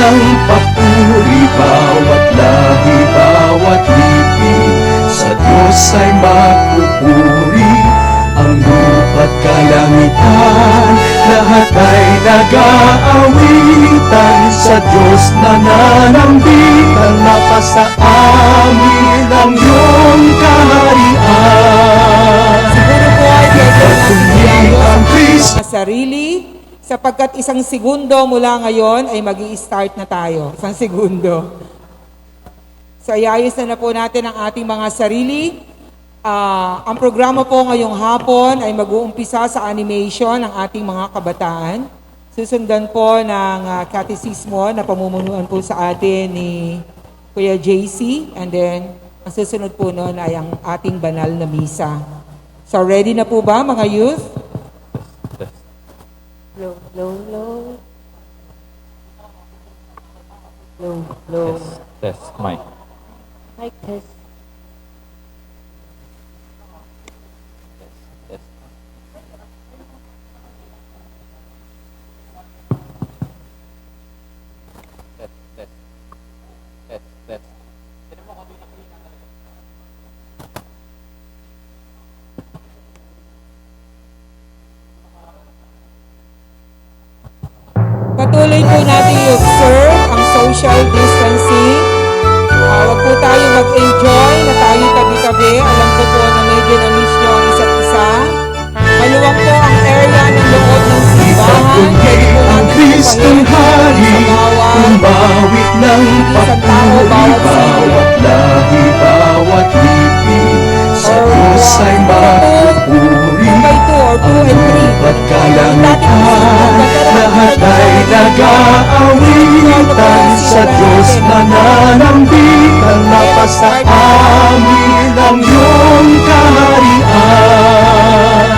ng papuri, bawat lahi, bawat lipi, sa Diyos ay magpupuri. Ang lupa't kalangitan, lahat ay nag-aawitan, sa Diyos nananambitan, mapasa amin ang iyong kaharian. Siguro po ay Ipagpuri ang Kristo sa sarili, sapagkat isang segundo mula ngayon ay mag-i-start na tayo. Isang segundo. So, iayos na po natin ang ating mga sarili. Ang programa po ngayong hapon ay mag-uumpisa sa animation ng ating mga kabataan. Susundan po ng katekismo na pamumunuan po sa atin ni Kuya JC. And then, ang susunod po noon ay ang ating banal na misa. So, ready na po ba mga youth? Low, low, low. Low, low. Test, mic. Mic test. Patuloy po natin i-observe ang social distancing. Huwag po tayo mag-enjoy na tayo tabi-tabi. Alam ko po na medyo na-miss nyo ang isa't isa. Maluwag po ang area ng loob ng simbahan. Pwede po ang natin Kristong Hari, umawit ng papuri, bawat lahi, bawat lipi, sa Diyos ay magpupuri. Ang lupa't kalangitan, lahat ay nag-aawitan, sa Diyos nananambitan, mapasa amin ang iyong kaharian.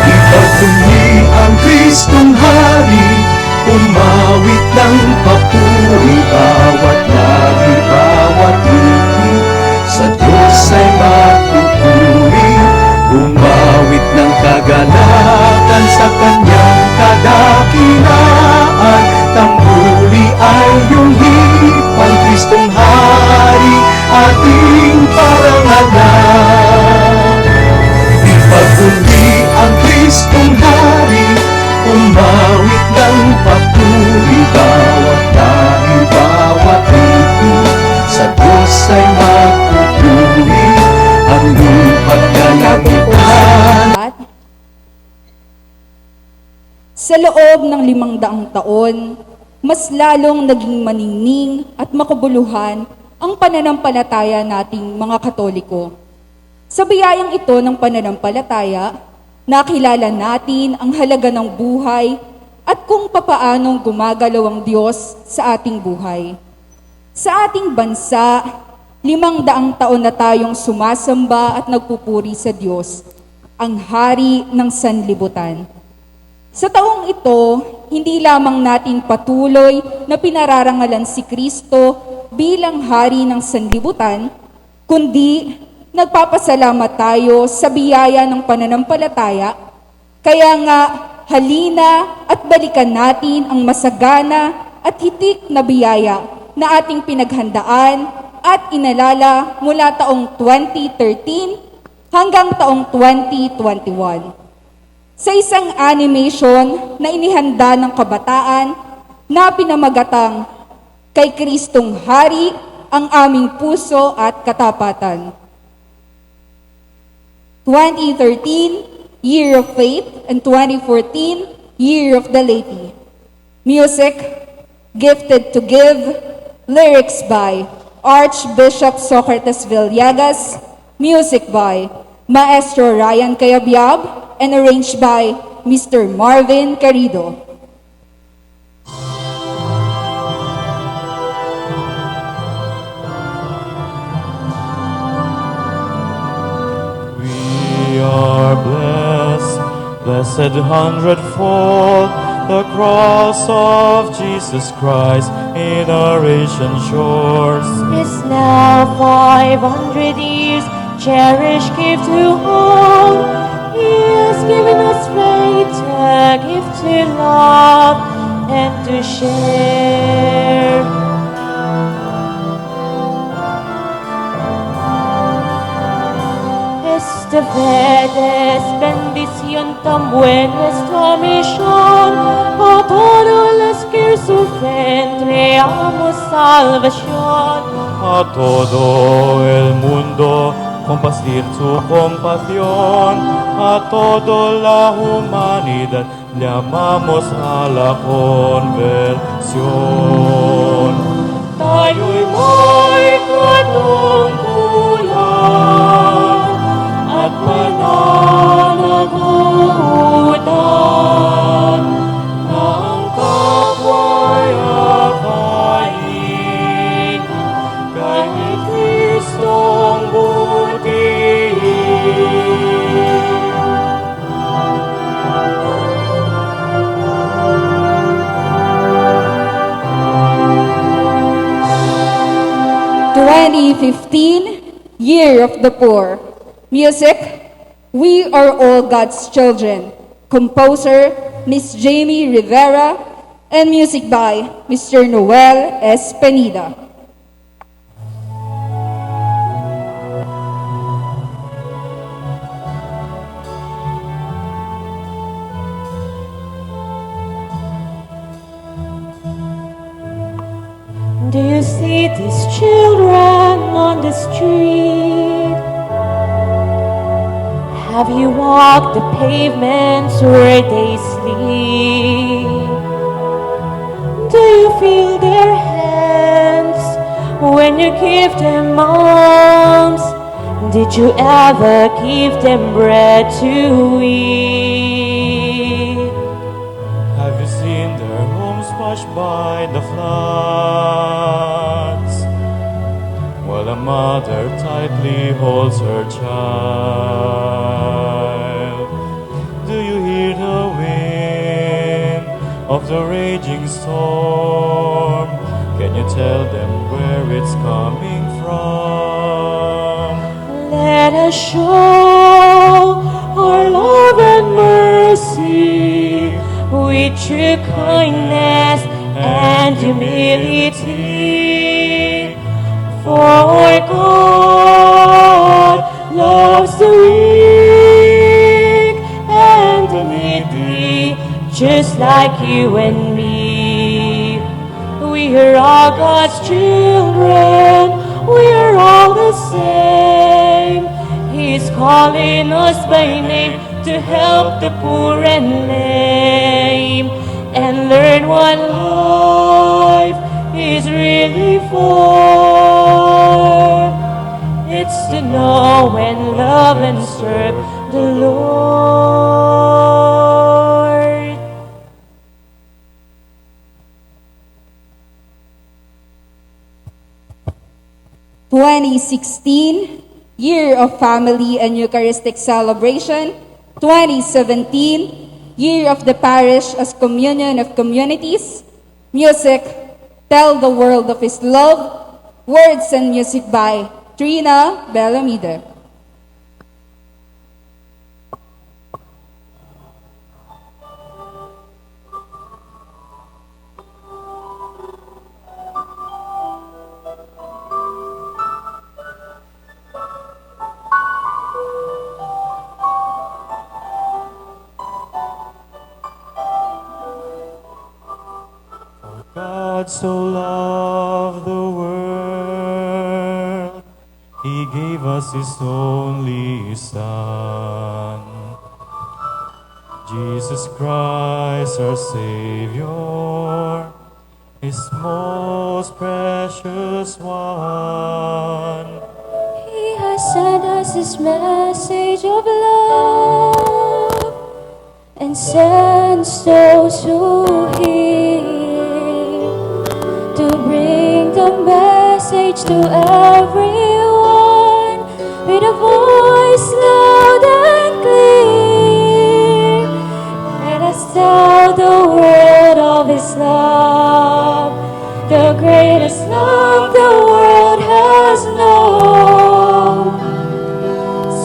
Ipagpuri ang Kristong Hari, umawit ng papuri, bawat lahi, bawat lipi, sa Diyos ay magpupuri. Umawit ng kagalakan sa kanyang kadakilaan, tambuli ay iyong hipan, Kristong Hari, ating parangalan. Ipagpuri ang Kristong Hari, umawit ng papuri, bawat lahi, bawat lipi, sa Diyos ay magpupuri. Ang lupa't kalangitan. Sa loob ng 500 taon, mas lalong naging maningning at makabuluhan ang pananampalataya nating mga Katoliko. Sa biyayang ito ng pananampalataya, nakilala natin ang halaga ng buhay at kung papaanong gumagalaw ang Diyos sa ating buhay. Sa ating bansa, 500 taon na tayong sumasamba at nagpupuri sa Diyos, ang Hari ng Sanlibutan. Sa taong ito, hindi lamang natin patuloy na pinararangalan si Kristo bilang Hari ng Sanlibutan, kundi nagpapasalamat tayo sa biyaya ng pananampalataya. Kaya nga, halina at balikan natin ang masagana at hitik na biyaya na ating pinaghandaan at inalala mula taong 2013 hanggang taong 2021. Sa isang animation na inihanda ng kabataan na pinamagatang Kay Kristong Hari ang aming puso at katapatan. 2013, Year of Faith, and 2014, Year of the Laity. Music, Gifted to Give, lyrics by Archbishop Socrates Villegas, music by Maestro Ryan Cayabyab, and arranged by Mr. Marvin Carrido. We are blessed, blessed hundredfold, the cross of Jesus Christ in our ancient shores. Is now 500 years, cherished gift to hold. He has given us faith, a gift to love, and to share. Esta vez bendición tan buena es tu misión, a todos los que sufren traemos salvación. A todo el mundo compartir tu compasión, a toda la humanidad llamamos a la conversión. Tayo'y may katungkulan at mananagutan na ang kapwa'y akayin kay Kristong butihin. 2015, Year of the Poor. Music, We Are All God's Children. Composer, Miss Jamie Rivera. And music by Mr. Noel S. Penida. Do you see these children on the street? Have you walked the pavements where they sleep? Do you feel their hands when you give them arms? Did you ever give them bread to eat? Have you seen their homes washed by the floods, while a mother tightly holds her child? Do you hear the wind of the raging storm? Can you tell them where it's coming from? Let us show our love and mercy with true kindness and humility. For God loves the weak and the needy, just like you and me. We are all God's children, we are all the same. He's calling us by name to help the poor and lame, and learn what life is really for. It's to know and love and serve the Lord. (2016) Year of Family and Eucharistic Celebration. 2017, Year of the Parish as Communion of Communities. Music, Tell the World of His Love. Words and music by Trina Bellamide. God so loved the world, He gave us His only Son, Jesus Christ our Savior, His most precious one. He has sent us His message of love and sends those who hear to bring the message to everyone with a voice loud and clear. Let us tell the world of His love, the greatest love the world has known.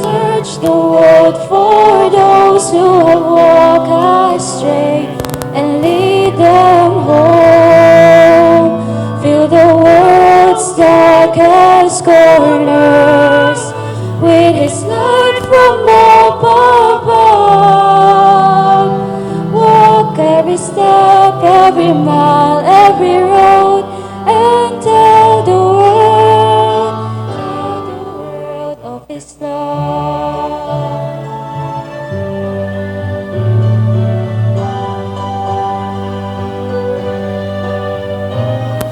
Search the world for those who have walked astray and lead them home. corners with His light from up above. Walk every step, every mile, every road, and tell the world of His love.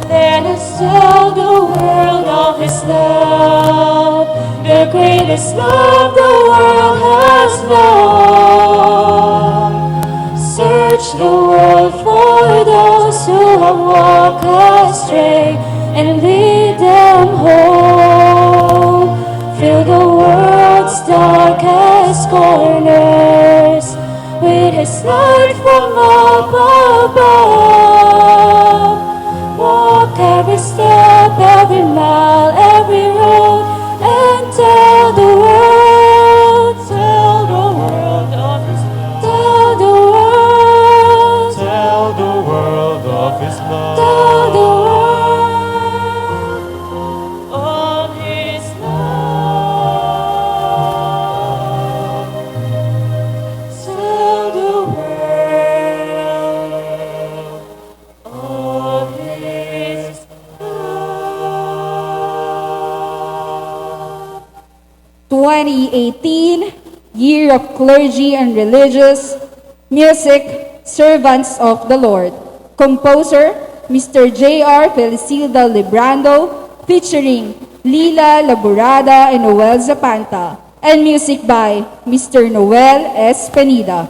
Let us tell the world of His love, the greatest love the world has known. Search the world for those who have walked astray and lead them home. Fill the world's darkest corners with His light from up above. Walk every step, every mile, every road, and tell the world of His love. Tell the world, Tell the world of His love. tell the world of His love. Tell the world of His love. 2018 Year of Clergy and Religious Music Servants of the Lord. Composer Mr. J.R. Felicilda Librando featuring Lila Laburada and Noel Zapanta, and music by Mr. Noel S. Penida.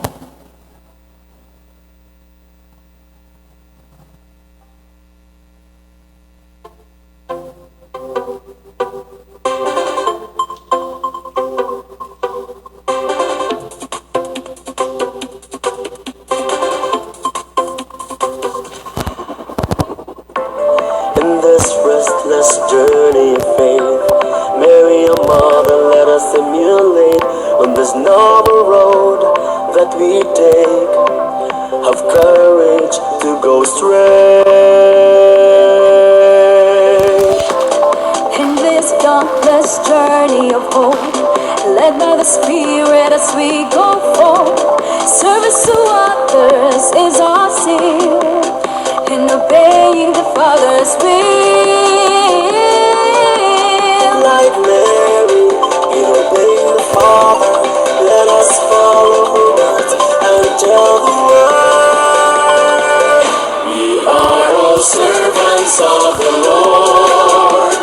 In this restless journey of faith, Mary, our mother, let us emulate on this noble road that we take. Have courage to go straight. In this dauntless journey of hope, led by the Spirit as we go forth, service to others is our seal, in obeying the Father's will. Like Mary, in obeying the Father, let us follow the words and tell the world. We are all servants of the Lord,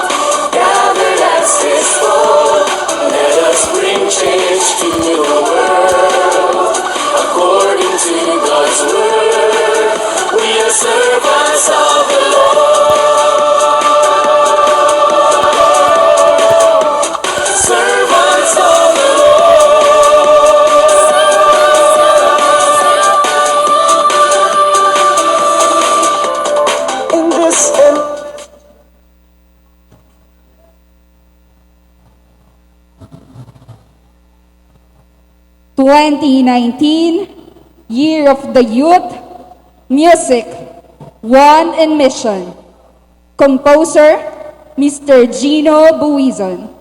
gathered as His fold. Let us bring change to the world, according to God's word. We are servants of the Lord, servants of the Lord. In this end. 2019 Year of the Youth Music One in Mission. Composer Mr. Gino Buizon.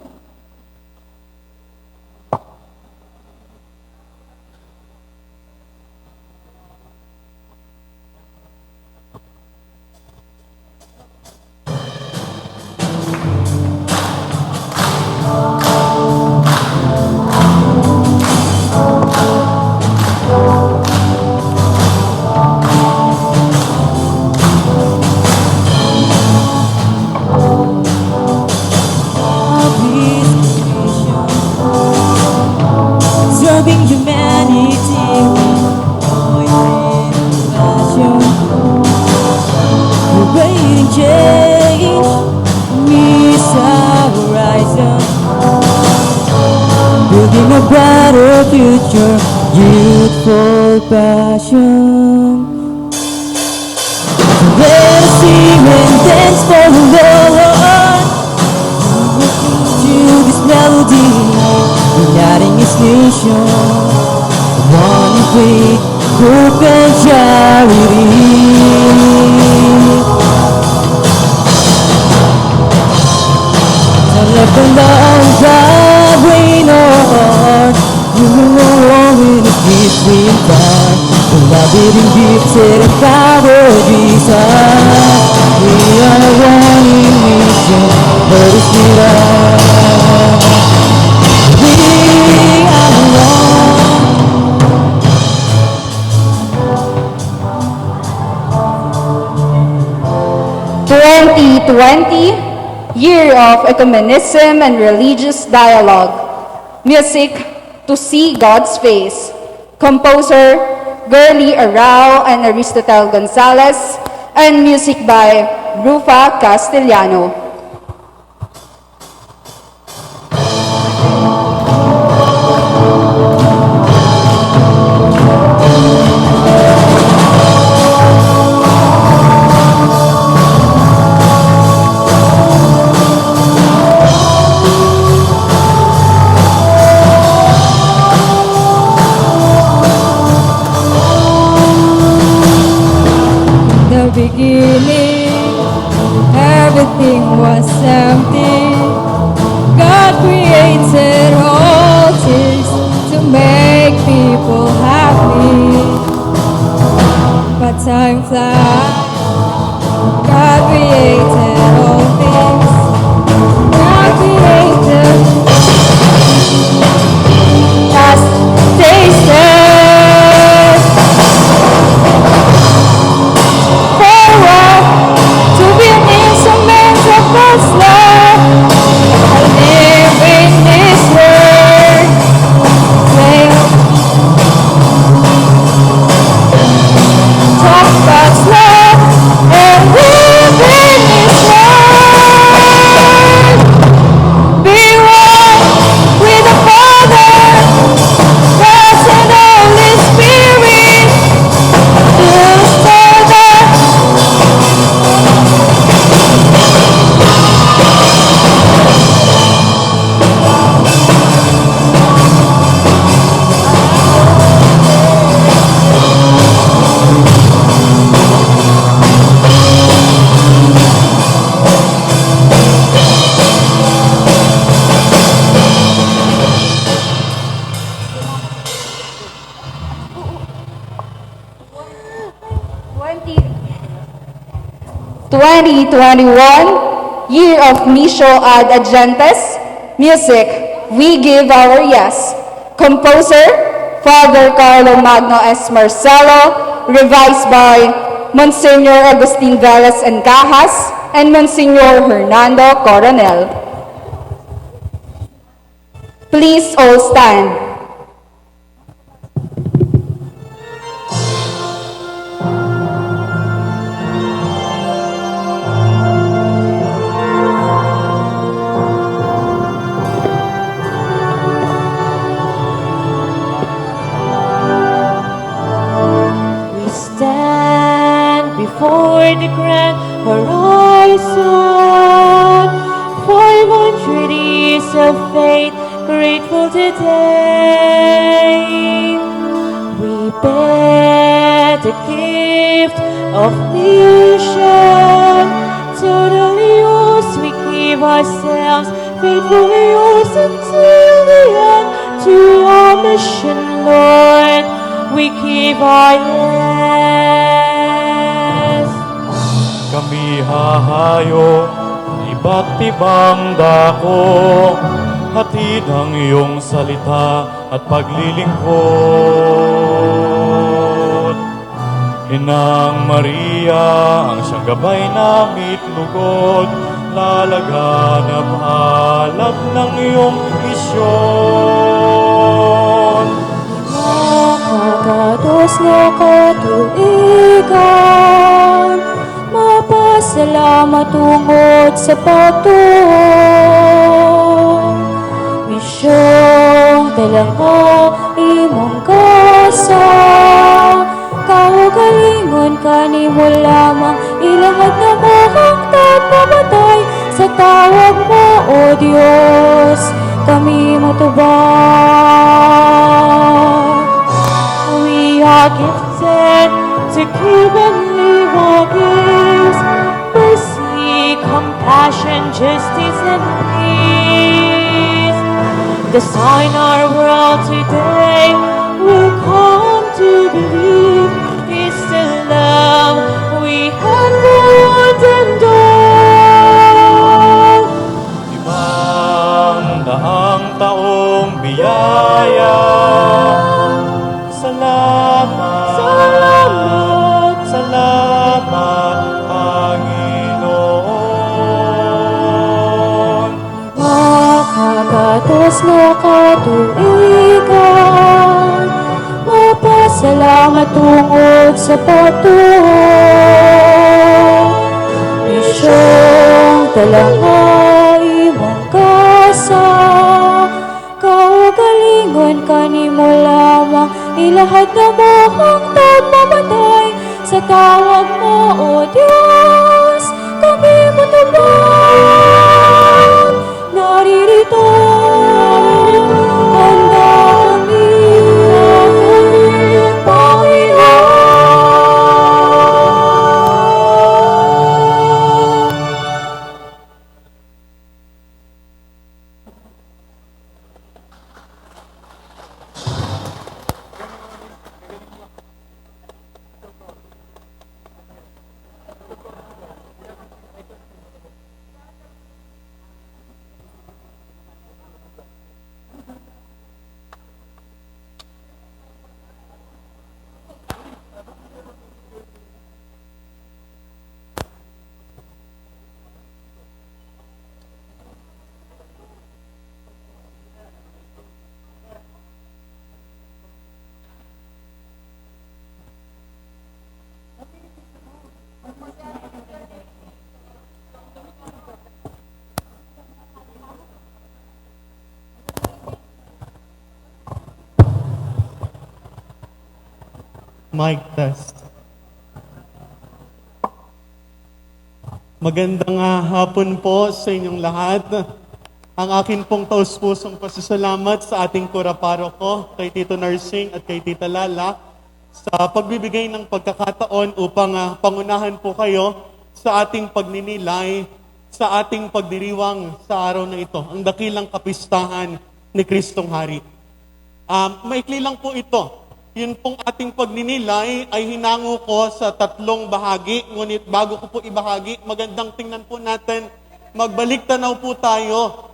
Serving humanity with joy and passion, creating change meets our horizon, building a brighter future, youthful passion. Let us sing and dance for the Lord, to this melody, uniting His nation, one in faith, hope and charity. Let the love of God reign on. You will along in His peace we impart. The loving gifted and power of Jesus. We are one in mission, but it's not all. We are one. 2020, Year of Ecumenism and Religious Dialogue. Music, To See God's Face. Composer, Gurley Arao and Aristotle Gonzalez. And music by Rufa Castellano. The beginning, everything was empty. God created all things to make people happy. But time flies. God created all things. God created. Just taste it. To be an instrument of God's love, I live in His word. Talk God's love and live in His word. Be one with the Father, Christ and Holy Spirit. Twenty 2021, Year of Missio ad Agentes. Music, We Give Our Yes. Composer, Father Carlo Magno S. Marcelo, revised by Monsignor Agustin Velas and Cajas and Monsignor Hernando Coronel. Please all stand. We stand before the grand horizon, 500 years of faith, grateful today. We bear the gift of mission, totally yours, we give ourselves, faithfully yours until the end, to your mission, Lord, we give our yes. Kami hahayo, iba't ibang dako, hatid ang iyong salita at paglilingkod. Inang Maria, ang siyang gabay na mitlugod, lalaganap halap ng iyong misyon. Makakados na katuigan, mapasalamat tungod sa pagtuon. Misyong talangka imong kasa, kaugalingon kanimo lamang, ilahat na mahangtad pamatay sa tawag mo, O Diyos, kami matubag. We are gifted to give and live our gifts, mercy, compassion, justice, and peace. The sign our world today will come to believe is the love we had more than all. Limang daang taong biyaya. Salamat, Salamat, salamat, Panginoon. makakatas na katuigan, mapasalamat tungod sa patuon. Misyong talangay mong kasa, kaugalingon kanimo lamang, ilahad na mo ang mamatay sa tawag mo, O Diyos, kami matubang. Naririto, handa kami, Panginoon. Mic test. Magandang hapon po sa inyong lahat. Ang akin pong taus-pusong pasasalamat sa ating kuraparoko, kay Tito Nursing at kay Tita Lala, sa pagbibigay ng pagkakataon upang pangunahan po kayo sa ating pagninilay, sa ating pagdiriwang sa araw na ito, ang dakilang kapistahan ni Kristong Hari. Maikli lang po ito. Yun pong ating pagninilay ay hinango ko sa 3 bahagi. Ngunit bago ko po ibahagi, magandang tingnan po natin, magbalik tanaw po tayo.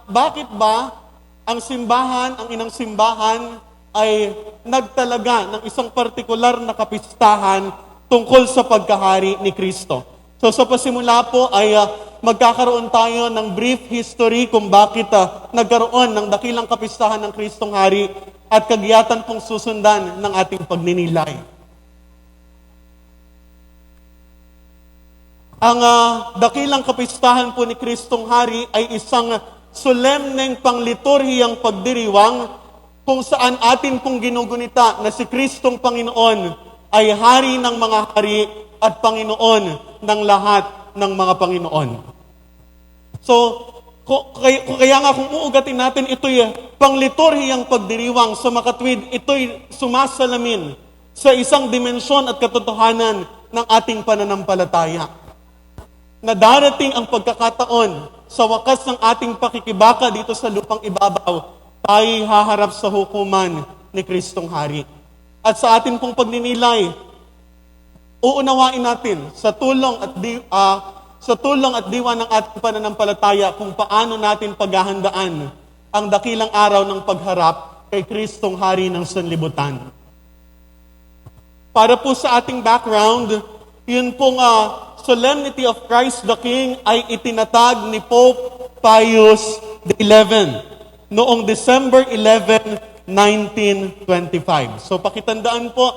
Bakit ba ang simbahan, ang inang simbahan, ay nagtalaga ng isang partikular na kapistahan tungkol sa pagkahari ni Kristo? So sa pasimula po ay magkakaroon tayo ng brief history kung bakit nagkaroon ng dakilang kapistahan ng Kristong Hari at kagiyatan pong susundan ng ating pagninilay. Ang dakilang kapistahan po ni Kristong Hari ay isang solemneng pangliturhiyang pagdiriwang kung saan atin pong ginugunita na si Kristong Panginoon ay hari ng mga hari at Panginoon ng lahat ng mga Panginoon. So, kaya nga kung uugatin natin, ito'y pangliturhiyang pagdiriwang sa makatwid, ito'y sumasalamin sa isang dimensyon at katotohanan ng ating pananampalataya. Na darating ang pagkakataon sa wakas ng ating pakikibaka dito sa lupang ibabaw, tayo'y haharap sa hukuman ni Kristong Hari. At sa ating pong pagninilay, uunawain natin sa tulong at diwa ng ating pananampalataya kung paano natin paghahandaan ang dakilang araw ng pagharap kay Kristong Hari ng sanlibutan. Para po sa ating background, yun pong Solemnity of Christ the King ay itinatag ni Pope Pius XI noong December 11, 1925. So pakitandaan po,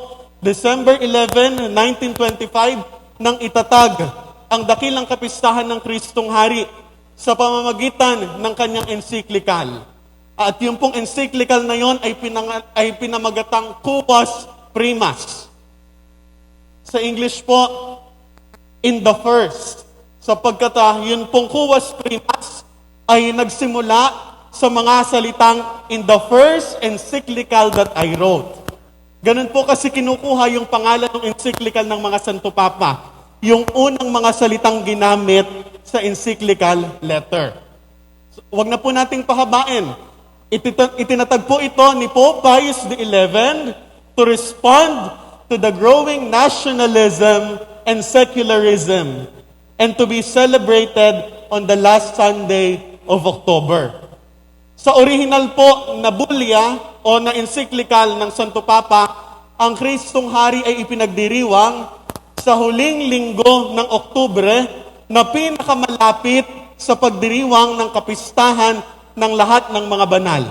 December 11, 1925, nang itatag ang dakilang kapistahan ng Kristong Hari sa pamamagitan ng kanyang encyclical. At yung pong encyclical na yon ay pinamagatang Quos Primas. Sa English po, in the first. Sapagkat yun pong Quos Primas ay nagsimula sa mga salitang in the first encyclical that I wrote. Ganun po kasi kinukuha yung pangalan ng encyclical ng mga Santo Papa, yung unang mga salitang ginamit sa encyclical letter. So, wag na po nating pahabain. Itinatagpo ito ni Pope Pius XI to respond to the growing nationalism and secularism and to be celebrated on the last Sunday of October. Sa original po na bulya o na encyclical ng Santo Papa, ang Kristong Hari ay ipinagdiriwang sa huling linggo ng Oktubre na pinakamalapit sa pagdiriwang ng kapistahan ng lahat ng mga banal.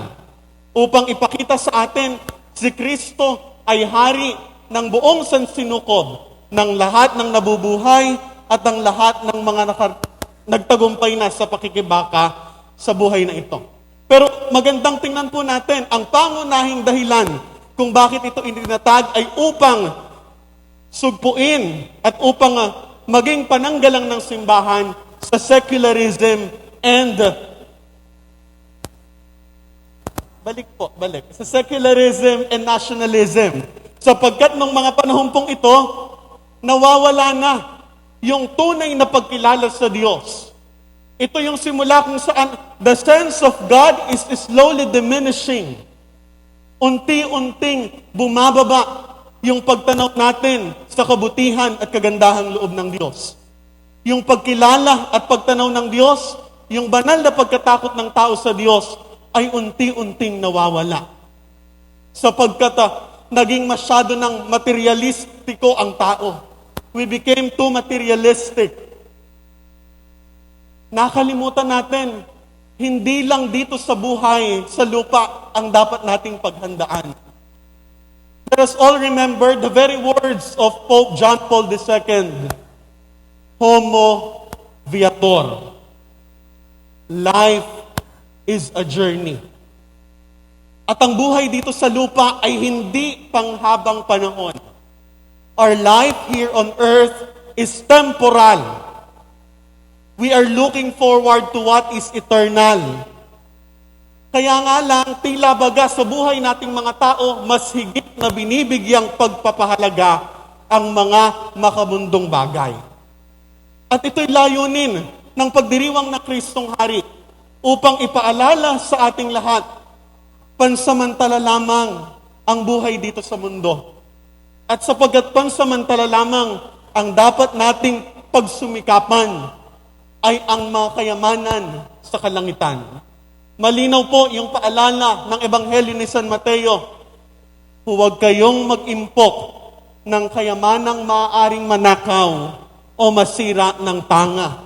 Upang ipakita sa atin, si Kristo ay hari ng buong sansinukob ng lahat ng nabubuhay at ng lahat ng mga nagtagumpay na sa pakikibaka sa buhay na ito. Pero magandang tingnan po natin, ang pangunahing dahilan kung bakit ito itinatag ay upang sugpuin at upang maging pananggalang ng simbahan sa secularism and sa secularism and nationalism. Sapagkat nung mga panahon pong ito, nawawala na yung tunay na pagkilala sa Diyos. Ito yung simula kung saan the sense of God is slowly diminishing. Unti-unting bumababa yung pagtanaw natin sa kabutihan at kagandahang loob ng Diyos. Yung pagkilala at pagtanaw ng Diyos, yung banal na pagkatakot ng tao sa Diyos ay unti-unting nawawala. Sapagkat naging masyado ng materialistiko ang tao. We became too materialistic. Nakalimutan natin, hindi lang dito sa buhay, sa lupa, ang dapat nating paghandaan. Let us all remember the very words of Pope John Paul II, Homo Viator. Life is a journey. At ang buhay dito sa lupa ay hindi panghabang panahon. Our life here on earth is temporal. We are looking forward to what is eternal. Kaya nga lang, tila baga sa buhay nating mga tao, mas higit na binibigyang pagpapahalaga ang mga makabundong bagay. At ito'y layunin ng pagdiriwang na Kristong Hari upang ipaalala sa ating lahat, pansamantala lamang ang buhay dito sa mundo. At sapagkat pansamantala lamang ang dapat nating pagsumikapan ay ang mga kayamanan sa kalangitan. Malinaw po yung paalala ng Ebanghelyo ni San Mateo, huwag kayong mag-impok ng kayamanang maaaring manakaw o masira ng tanga.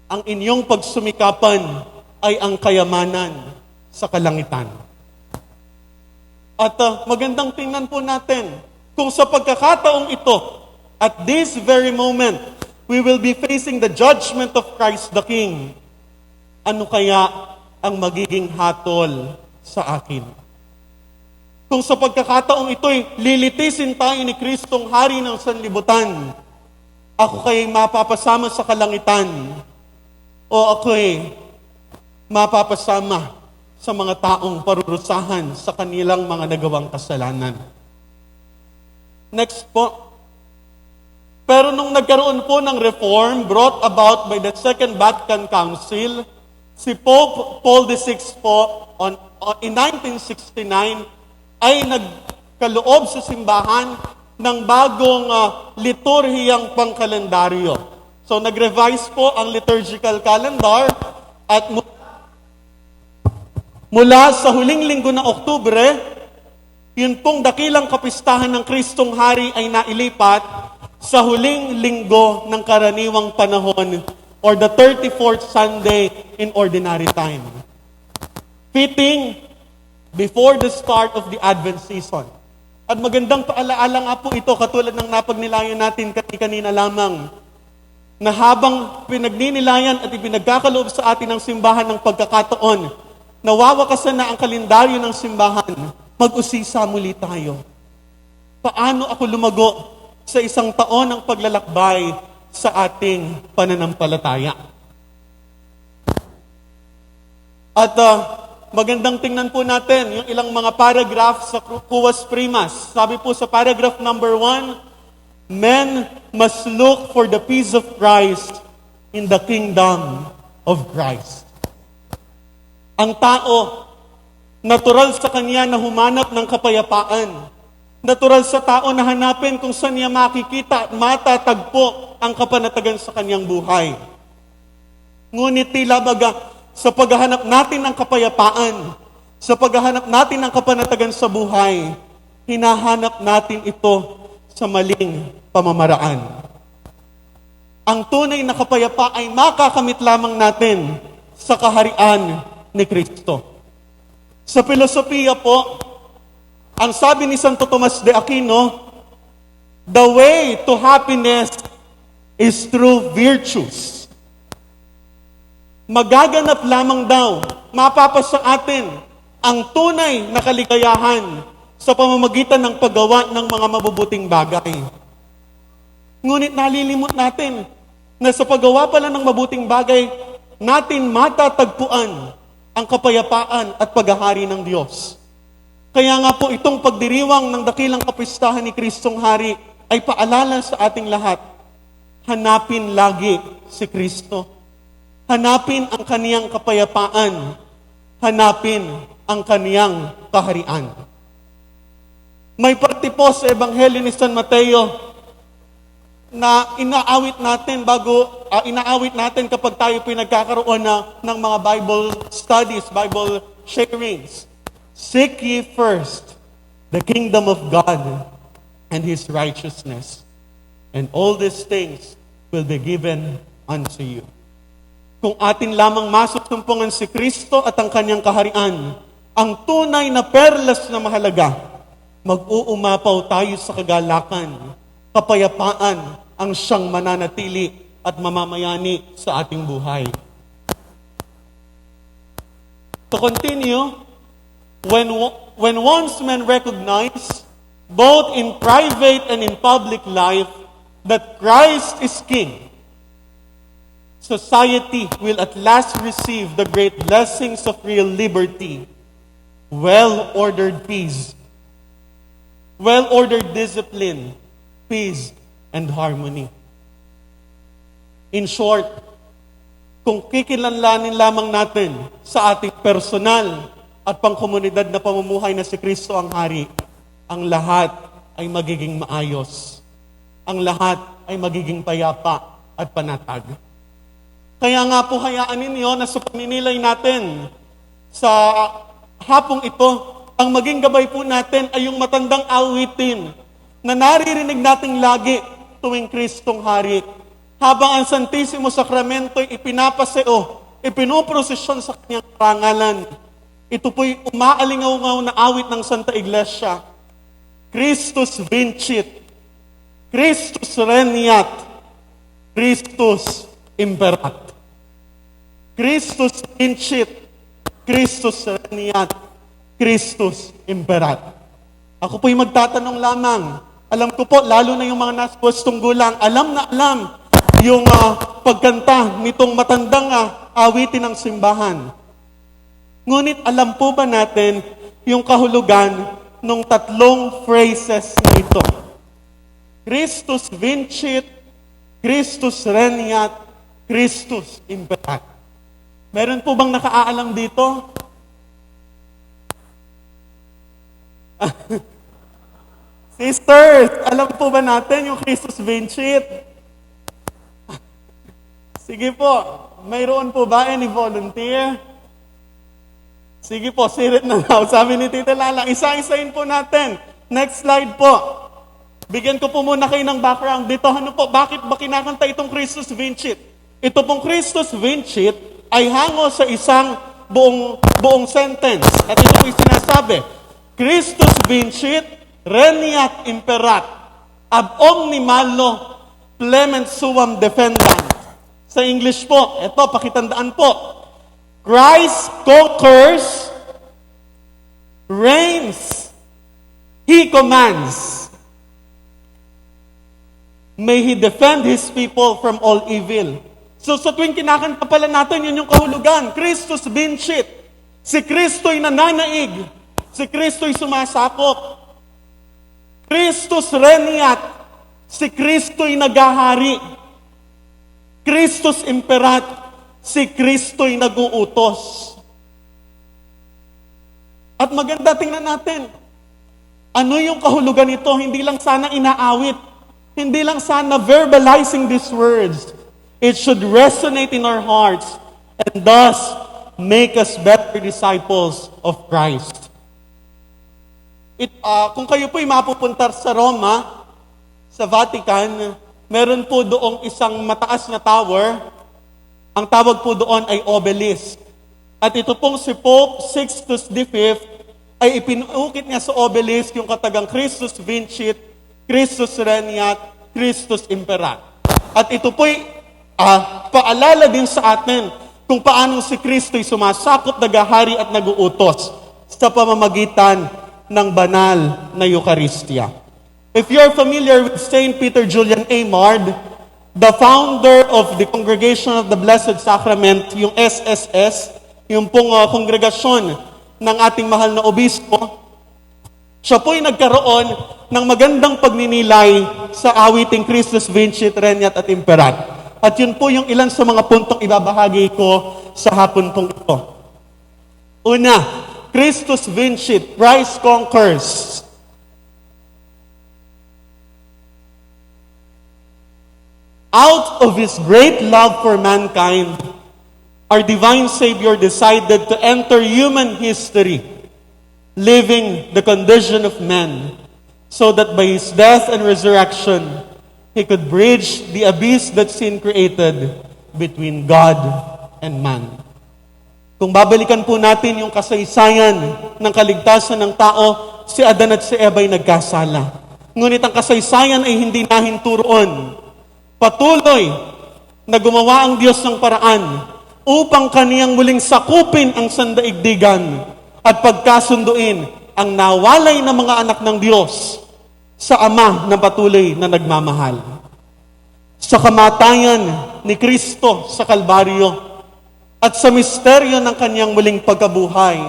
Ang inyong pagsumikapan ay ang kayamanan sa kalangitan. At magandang tingnan po natin kung sa pagkakataong ito, at this very moment, we will be facing the judgment of Christ the King. Ano kaya ang magiging hatol sa akin? Kung sa pagkakataong ito'y lilitisin tayo ni Kristong Hari ng sanlibutan, ako kaya'y mapapasama sa kalangitan o ako'y mapapasama sa mga taong parurusahan sa kanilang mga nagawang kasalanan. Next po. Pero nung nagkaroon po ng reform brought about by the Second Vatican Council, si Pope Paul VI po in 1969 ay nagkaloob sa simbahan ng bagong liturhiyang pangkalendaryo. So nag-revise po ang liturgical calendar at mula sa huling linggo ng Oktubre, yun pong dakilang kapistahan ng Kristong Hari ay nailipat sa huling linggo ng karaniwang panahon or the 34th Sunday in Ordinary Time. Fitting before the start of the Advent season. At magandang paalaala nga po ito katulad ng napagnilayan natin kanina lamang na habang pinagninilayan at ipinagkakaloob sa atin ng simbahan ng pagkakataon, nawawakasan na ang kalendaryo ng simbahan, mag-usisa muli tayo. Paano ako lumago sa isang taon ng paglalakbay sa ating pananampalataya? At magandang tingnan po natin yung ilang mga paragraph sa Quas Primas. Sabi po sa paragraph number 1, men must look for the peace of Christ in the kingdom of Christ. Ang tao Natural sa kanya na humanap ng kapayapaan. Natural sa tao na hanapin kung saan niya makikita at matatagpo ang kapanatagan sa kanyang buhay. Ngunit tila baga sa paghahanap natin ng kapayapaan, sa paghahanap natin ng kapanatagan sa buhay, hinahanap natin ito sa maling pamamaraan. Ang tunay na kapayapaan ay makakamit lamang natin sa kaharian ni Kristo. Sa filosofiya po, ang sabi ni Santo Tomas de Aquino, the way to happiness is through virtues. Magaganap lamang daw, mapapasa atin ang tunay na kaligayahan sa pamamagitan ng paggawa ng mga mabubuting bagay. Ngunit nalilimot natin na sa paggawa pala ng mabuting bagay, natin matatagpuan ang kapayapaan at paghahari ng Diyos. Kaya nga po itong pagdiriwang ng dakilang kapistahan ni Kristong Hari ay paalala sa ating lahat. Hanapin lagi si Kristo. Hanapin ang kaniyang kapayapaan. Hanapin ang kaniyang kaharian. May parte po sa Ebanghelyo ni San Mateo na inaawit natin kapag tayo pinagkakaroon ng mga Bible studies, Bible sharings. Seek ye first the kingdom of God and His righteousness, and all these things will be given unto you. Kung atin lamang masusumpungan si Kristo at ang kanyang kaharian, ang tunay na perlas na mahalaga, mag-uumapaw tayo sa kagalakan, kapayapaan ang siyang mananatili at mamamayani sa ating buhay. To continue, when once men recognize, both in private and in public life, that Christ is King, society will at last receive the great blessings of real liberty, well-ordered peace, well-ordered discipline, peace, and harmony. In short, kung kikilanlanin lamang natin sa ating personal at pangkomunidad na pamumuhay na si Kristo ang Hari, ang lahat ay magiging maayos. Ang lahat ay magiging payapa at panatag. Kaya nga po hayaan ninyo na sa paninilay natin sa hapong ito, ang maging gabay po natin ay yung matandang awitin na naririnig nating lagi tuwing Kristong Hari. Habang ang Santisimo Sakramento ay ipinapaseo, ipinuprosesyon sa kanyang parangalan. Ito po'y umaalingaw-ngaw na awit ng Santa Iglesia. Christus vincit, Christus regnat, Christus imperat. Christus vincit, Christus regnat, Christus imperat. Ako po'y magtatanong lamang. Alam ko po, lalo na yung mga nasa pwestong gulang, alam na alam yung pagkanta nitong matandang awitin ng simbahan. Ngunit alam po ba natin yung kahulugan ng tatlong phrases na ito? Christus vincit, Christus regnat, Christus imperat. Meron po bang nakaalam dito? Sisters, alam po ba natin yung Christus vincit? Sige po, mayroon po ba any volunteer? Sige po, sirit na daw. Sabi ni Tita Lala, isa-isahin po natin. Next slide po. Bigyan ko po muna kayo ng background dito. Ano po, bakit ba kinakanta itong Christus vincit? Ito pong Christus vincit ay hango sa isang buong sentence. At ito po yung sinasabi, Christus vincit, regnat imperat, ab omnimalo plement suam defendant. Sa English po, ito, pakitandaan po, Christ conquers, reigns, He commands. May He defend His people from all evil. So sa tuwing kinakanta pala natin, yun yung kahulugan. Christus vincit. Si Kristo'y nananaig. Si Kristo'y sumasakop. Christus regnat. Si Kristo'y nagahari. Christus imperat. Si Kristo'y nag-uutos. At maganda, tingnan natin. Ano yung kahulugan nito? Hindi lang sana inaawit. Hindi lang sana verbalizing these words. It should resonate in our hearts and thus make us better disciples of Christ. Kung kayo po'y mapupunta sa Roma, sa Vatican, meron po doong isang mataas na tower. Ang tawag po doon ay obelisk. At ito pong si Pope Sixtus V ay ipinukit niya sa obelisk yung katagang Christus Vincit, Christus Regnat, Christus Imperat. At ito po'y paalala din sa atin kung paano si Kristo'y sumasakop, nagahari at naguutos sa pamamagitan ng banal na Eucharistia. If you're familiar with Saint Peter Julian Amard, the founder of the Congregation of the Blessed Sacrament, yung SSS, yung pong kongregasyon ng ating mahal na obispo, siya po'y nagkaroon ng magandang pagninilay sa awiting Christus Vincit, Regnat at Imperat. At yun po yung ilan sa mga puntong ibabahagi ko sa hapon pong ito. Una, Christus Vincit, Christ conquers. Out of His great love for mankind, our divine Savior decided to enter human history, living the condition of man, so that by His death and resurrection, He could bridge the abyss that sin created between God and man. Kung babalikan po natin yung kasaysayan ng kaligtasan ng tao, si Adan at si Eva ay nagkasala. Ngunit ang kasaysayan ay hindi nahinto roon. Patuloy na gumawa ang Diyos ng paraan upang kaniyang muling sakupin ang sandaigdigan at pagkasunduin ang nawalay na mga anak ng Diyos sa Ama na patuloy na nagmamahal. Sa kamatayan ni Kristo sa Kalbaryo at sa misteryo ng kaniyang muling pagkabuhay,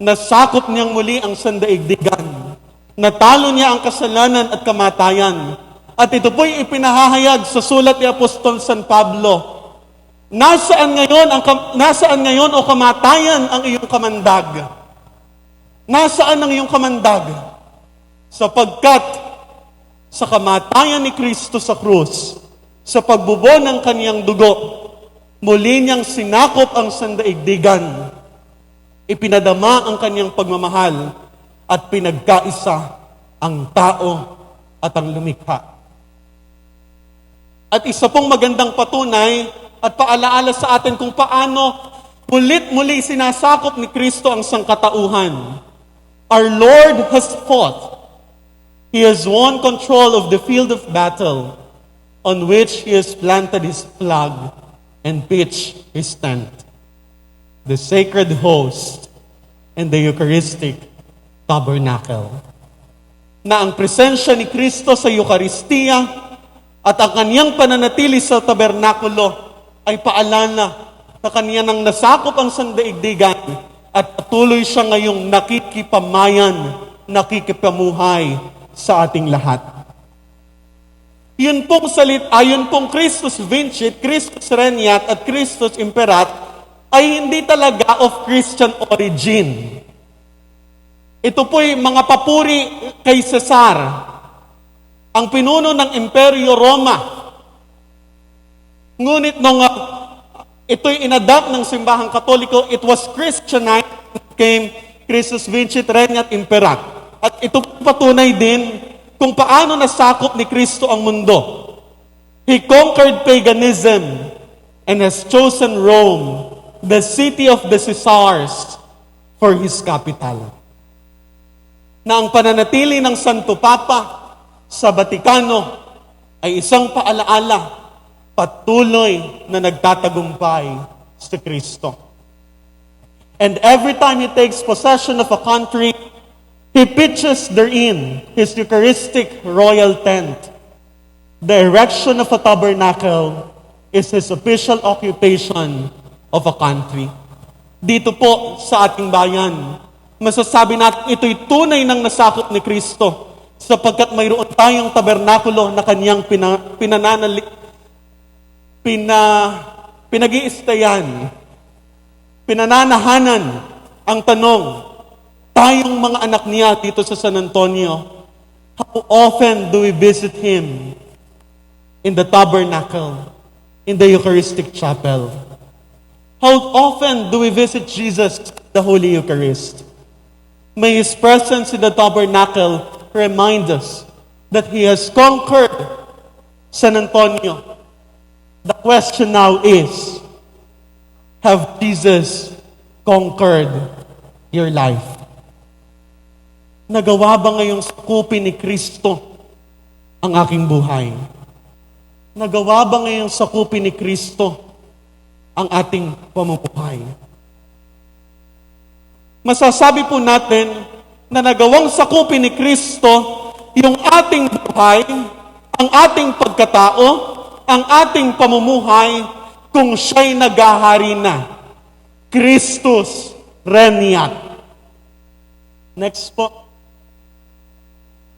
nasakop niyang muli ang sandaigdigan, natalo niya ang kasalanan at kamatayan, at ito po'y ipinahahayag sa sulat ni Apostol San Pablo. Nasaan ngayon o kamatayan ang iyong kamandag? Nasaan ang iyong kamandag? Sapagkat sa kamatayan ni Kristo sa krus, sa pagbubo ng kaniyang dugo, muli niyang sinakop ang sandaigdigan, ipinadama ang kaniyang pagmamahal, at pinagkaisa ang tao at ang lumikha. At isa pong magandang patunay at paalaala sa atin kung paano mulit-muli sinasakop ni Kristo ang sangkatauhan. Our Lord has fought. He has won control of the field of battle on which He has planted His flag and pitched His tent, the sacred host and the Eucharistic tabernacle. Na ang presensya ni Kristo sa Eucharistia at ang kaniyang pananatili sa tabernakulo ay paalala na kaniya nang nasakop ang sandaigdigan at patuloy siya ngayong nakikipamayan, nakikipamuhay sa ating lahat. Yun pong Christus Vincit, Christus Regnat at Christus Imperat ay hindi talaga of Christian origin. Ito po'y mga papuri kay Cesar, ang pinuno ng Imperyo Roma. Ngunit nung ito'y inadapt ng simbahang Katoliko, it was Christianized, came Christus Vincit, Regnat, Imperat. At ito patunay din kung paano nasakop ni Kristo ang mundo. He conquered paganism and has chosen Rome, the city of the Caesars, for His capital. Na ang pananatili ng Santo Papa sa Vatikano ay isang paalaala, patuloy na nagtatagumpay si Kristo. And every time He takes possession of a country, He pitches therein His Eucharistic royal tent. The erection of a tabernacle is His official occupation of a country. Dito po sa ating bayan, masasabi natin ito'y tunay ng nasakop ni Kristo sapagkat mayroon tayong tabernakulo na kaniyang pinag-iistayan, pinananahanan. Ang tanong, tayong mga anak niya dito sa San Antonio, how often do we visit Him in the tabernacle, in the Eucharistic chapel? How often do we visit Jesus, the Holy Eucharist? May His presence in the tabernacle remind us that He has conquered San Antonio. The question now is, have Jesus conquered your life? Nagawa ba ngayong sakupin ni Kristo ang aking buhay? Nagawa ba ngayong sakupin ni Kristo ang ating pamumuhay? Masasabi po natin na nagawang sakupin ni Kristo yung ating buhay, ang ating pagkatao, ang ating pamumuhay kung siya'y naghahari na. Christus regnat. Next po.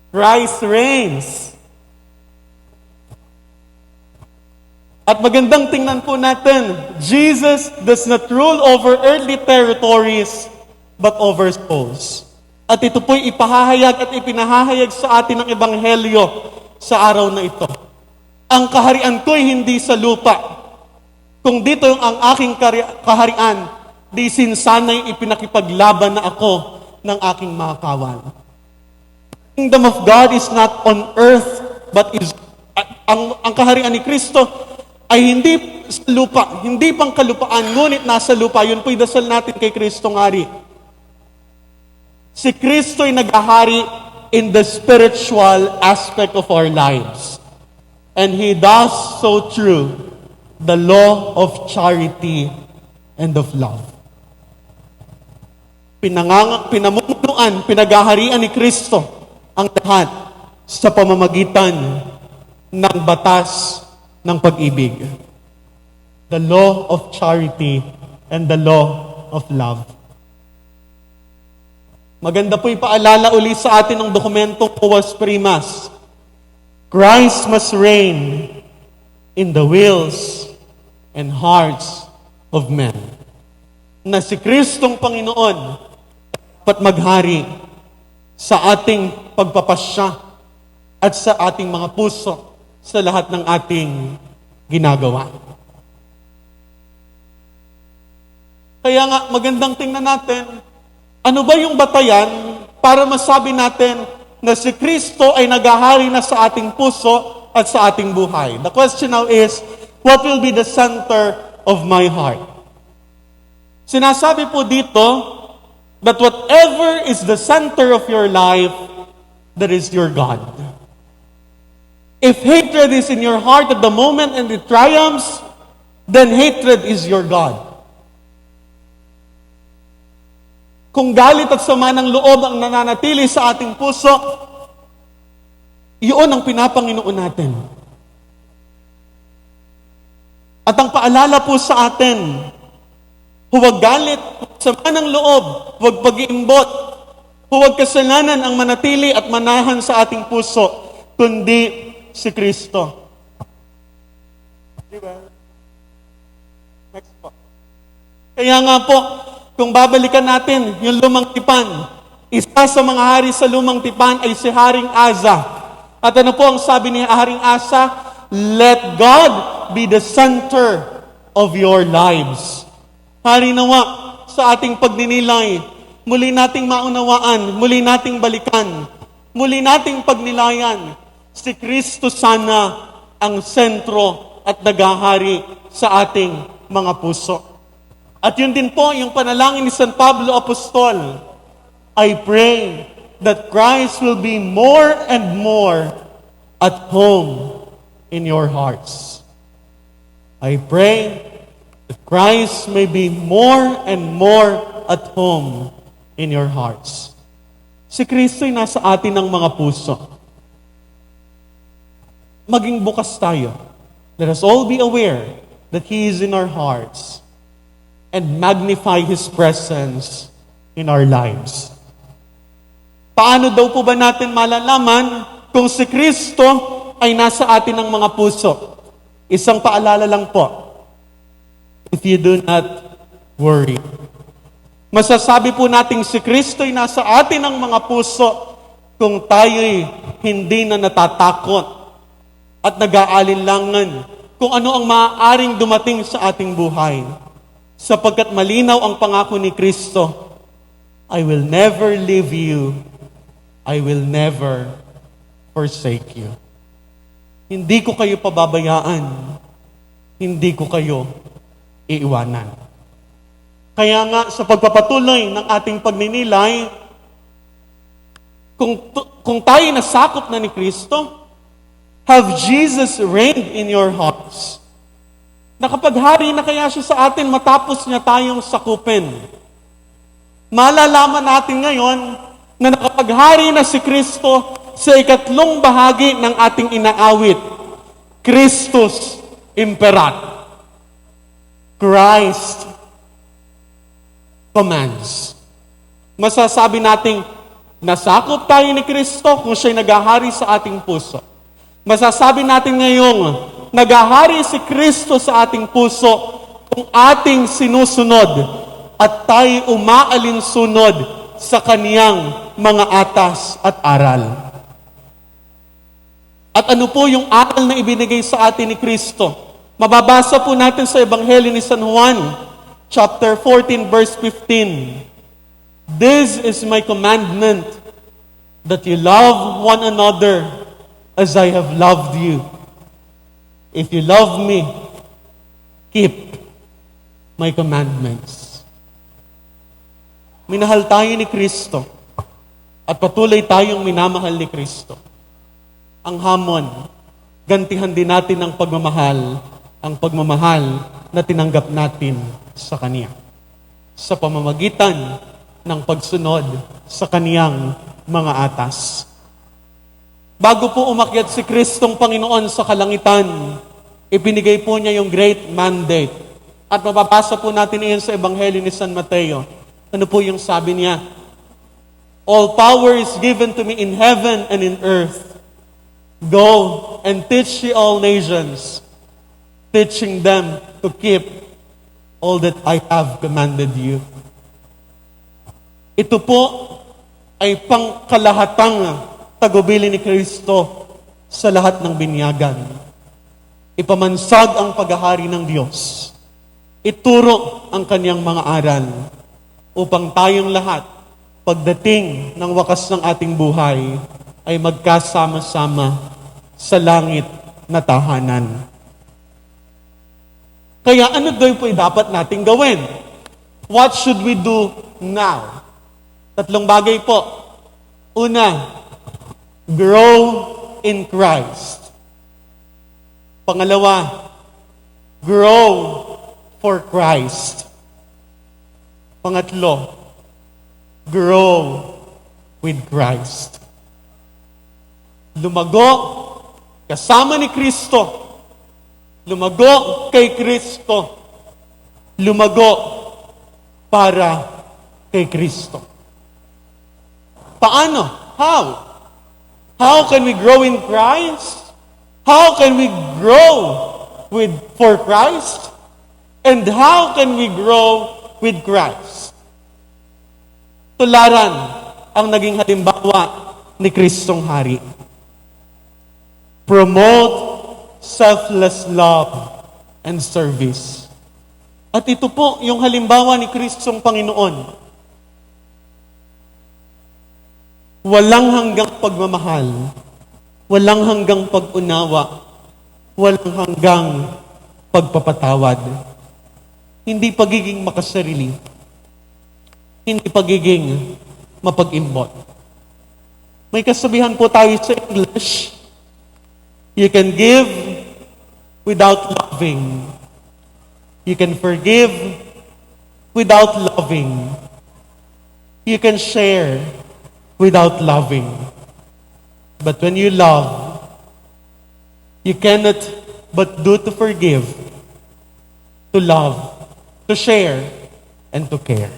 Christ reigns. At magandang tingnan po natin, Jesus does not rule over earthly territories, but over souls. At ito po'y ipahahayag at ipinahahayag sa atin ng Ebanghelyo sa araw na ito. Ang kaharian ko'y hindi sa lupa. Kung dito ang aking kaharian, di sinsana'y ipinakipaglaban na ako ng aking mga kawan. Kingdom of God is not on earth, but is ang kaharian ni Kristo ay hindi sa lupa, hindi pang kalupaan, ngunit nasa lupa. Yun po'y dasal natin kay Kristong Hari. Si Kristo ay naghahari in the spiritual aspect of our lives. And He does so through the law of charity and of love. Pinamumunuan, pinaghaharian ni Kristo ang lahat sa pamamagitan ng batas ng pag-ibig. The law of charity and the law of love. Maganda po ipaalala uli sa atin ng dokumentong Quas Primas. Christ must reign in the wills and hearts of men. Na si Kristong Panginoon dapat maghari sa ating pagpapasya at sa ating mga puso sa lahat ng ating ginagawa. Kaya nga, magandang tingnan natin, ano ba yung batayan para masabi natin na si Kristo ay naghahari na sa ating puso at sa ating buhay? The question now is, what will be the center of my heart? Sinasabi po dito that whatever is the center of your life, that is your God. If hatred is in your heart at the moment and it triumphs, then hatred is your God. Kung galit at sama ng loob ang nananatili sa ating puso, iyon ang pinapanginoon natin. At ang paalala po sa atin, huwag galit, sama ng loob, huwag pag-iimbot, huwag kasalanan ang manatili at manahan sa ating puso, kundi si Kristo. Diba? Next po. Kaya nga po, kung babalikan natin yung lumang tipan, isa sa mga hari sa lumang tipan ay si Haring Asa. At ano po ang sabi ni Haring Asa? Let God be the center of your lives. Hari nawa sa ating pagninilay, muli nating maunawaan, muli nating balikan, muli nating pagnilayan, si Kristo sana ang sentro at naghahari sa ating mga puso. At yun din po yung panalangin ni San Pablo Apostol. I pray that Christ will be more and more at home in your hearts. I pray that Christ may be more and more at home in your hearts. Si Kristo ay nasa atin ng mga puso. Maging bukas tayo. Let us all be aware that He is in our hearts and magnify His presence in our lives. Paano daw po ba natin malalaman kung si Kristo ay nasa atin ng mga puso? Isang paalala lang po. If you do not worry. Masasabi po nating si Kristo'y nasa atin ang mga puso kung tayo'y hindi na natatakot at nag-aalinlangan kung ano ang maaaring dumating sa ating buhay. Sapagkat malinaw ang pangako ni Kristo, I will never leave you, I will never forsake you. Hindi ko kayo pababayaan, hindi ko kayo iiwanan. Kaya nga sa pagpapatuloy ng ating pagninilay, kung tayo nasakop na ni Kristo, have Jesus reigned in your hearts. Nakapaghari na kaya siya sa atin matapos niya tayong sakupin. Malalaman natin ngayon na nakapaghari na si Kristo sa ikatlong bahagi ng ating inaawit. Christus imperat. Christ commands. Masasabi nating nasakop tayo ni Kristo kung siya'y naghahari sa ating puso. Masasabi natin ngayong naghahari si Kristo sa ating puso kung ating sinusunod at tayo umaalinsunod sa kaniyang mga atas at aral. At ano po yung aral na ibinigay sa atin ni Kristo? Mababasa po natin sa Ebanghelyo ni San Juan, chapter 14, verse 15. This is my commandment, that you love one another as I have loved you. If you love me, keep my commandments. Minahal tayo ni Kristo at patuloy tayong minamahal ni Kristo. Ang hamon, gantihan din natin ang pagmamahal na tinanggap natin sa Kanya sa pamamagitan ng pagsunod sa Kaniyang mga atas. Bago po umakyat si Kristong Panginoon sa kalangitan, ibinigay po niya yung great mandate. At mababasa po natin iyon sa Ebanghelyo ni San Mateo. Ano po yung sabi niya? All power is given to me in heaven and in earth. Go and teach ye all nations, teaching them to keep all that I have commanded you. Ito po ay pangkalahatang tagubili ni Kristo sa lahat ng binyagan. Ipamansag ang paghahari ng Diyos. Ituro ang Kaniyang mga aral upang tayong lahat, pagdating ng wakas ng ating buhay, ay magkasama-sama sa langit na tahanan. Kaya ano daw po dapat nating gawin? What should we do now? Tatlong bagay po. Una, grow in Christ. Pangalawa, grow for Christ. Pangatlo, grow with Christ. Lumago kasama ni Kristo. Lumago kay Kristo. Lumago para kay Kristo. Paano? How? How can we grow in Christ? How can we grow for Christ? And how can we grow with Christ? Tularan ang naging halimbawa ni Kristong Hari. Promote selfless love and service. At ito po yung halimbawa ni Kristong Panginoon. Walang hanggang pagmamahal, walang hanggang pag-unawa, walang hanggang pagpapatawad. Hindi pagiging makasarili, hindi pagiging mapag-imbot. May kasabihan po tayo sa English, you can give without loving. You can forgive without loving. You can share without loving. But when you love, you cannot but do to forgive, to love, to share, and to care.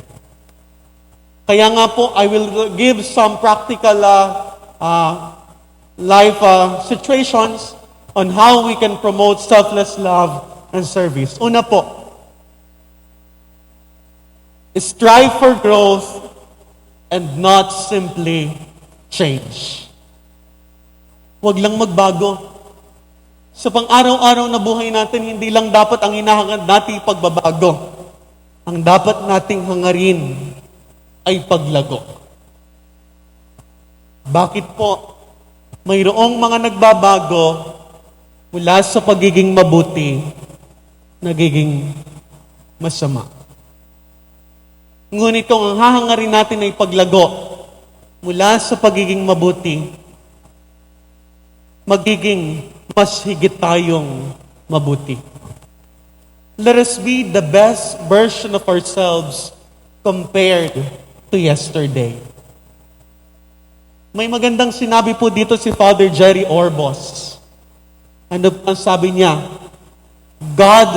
Kaya nga po, I will give some practical life situations on how we can promote selfless love and service. Una po, strive for growth, and not simply change. Huwag lang magbago. Sa pang-araw-araw na buhay natin, hindi lang dapat ang hinahangad nating pagbabago. Ang dapat nating hangarin ay paglago. Bakit po? Mayroong mga nagbabago mula sa pagiging mabuti, nagiging masama. Ngunit kung ang hahangarin natin ay paglago mula sa pagiging mabuti, magiging mas higit tayong mabuti. Let us be the best version of ourselves compared to yesterday. May magandang sinabi po dito si Father Jerry Orbos. Ano ang sabi niya? God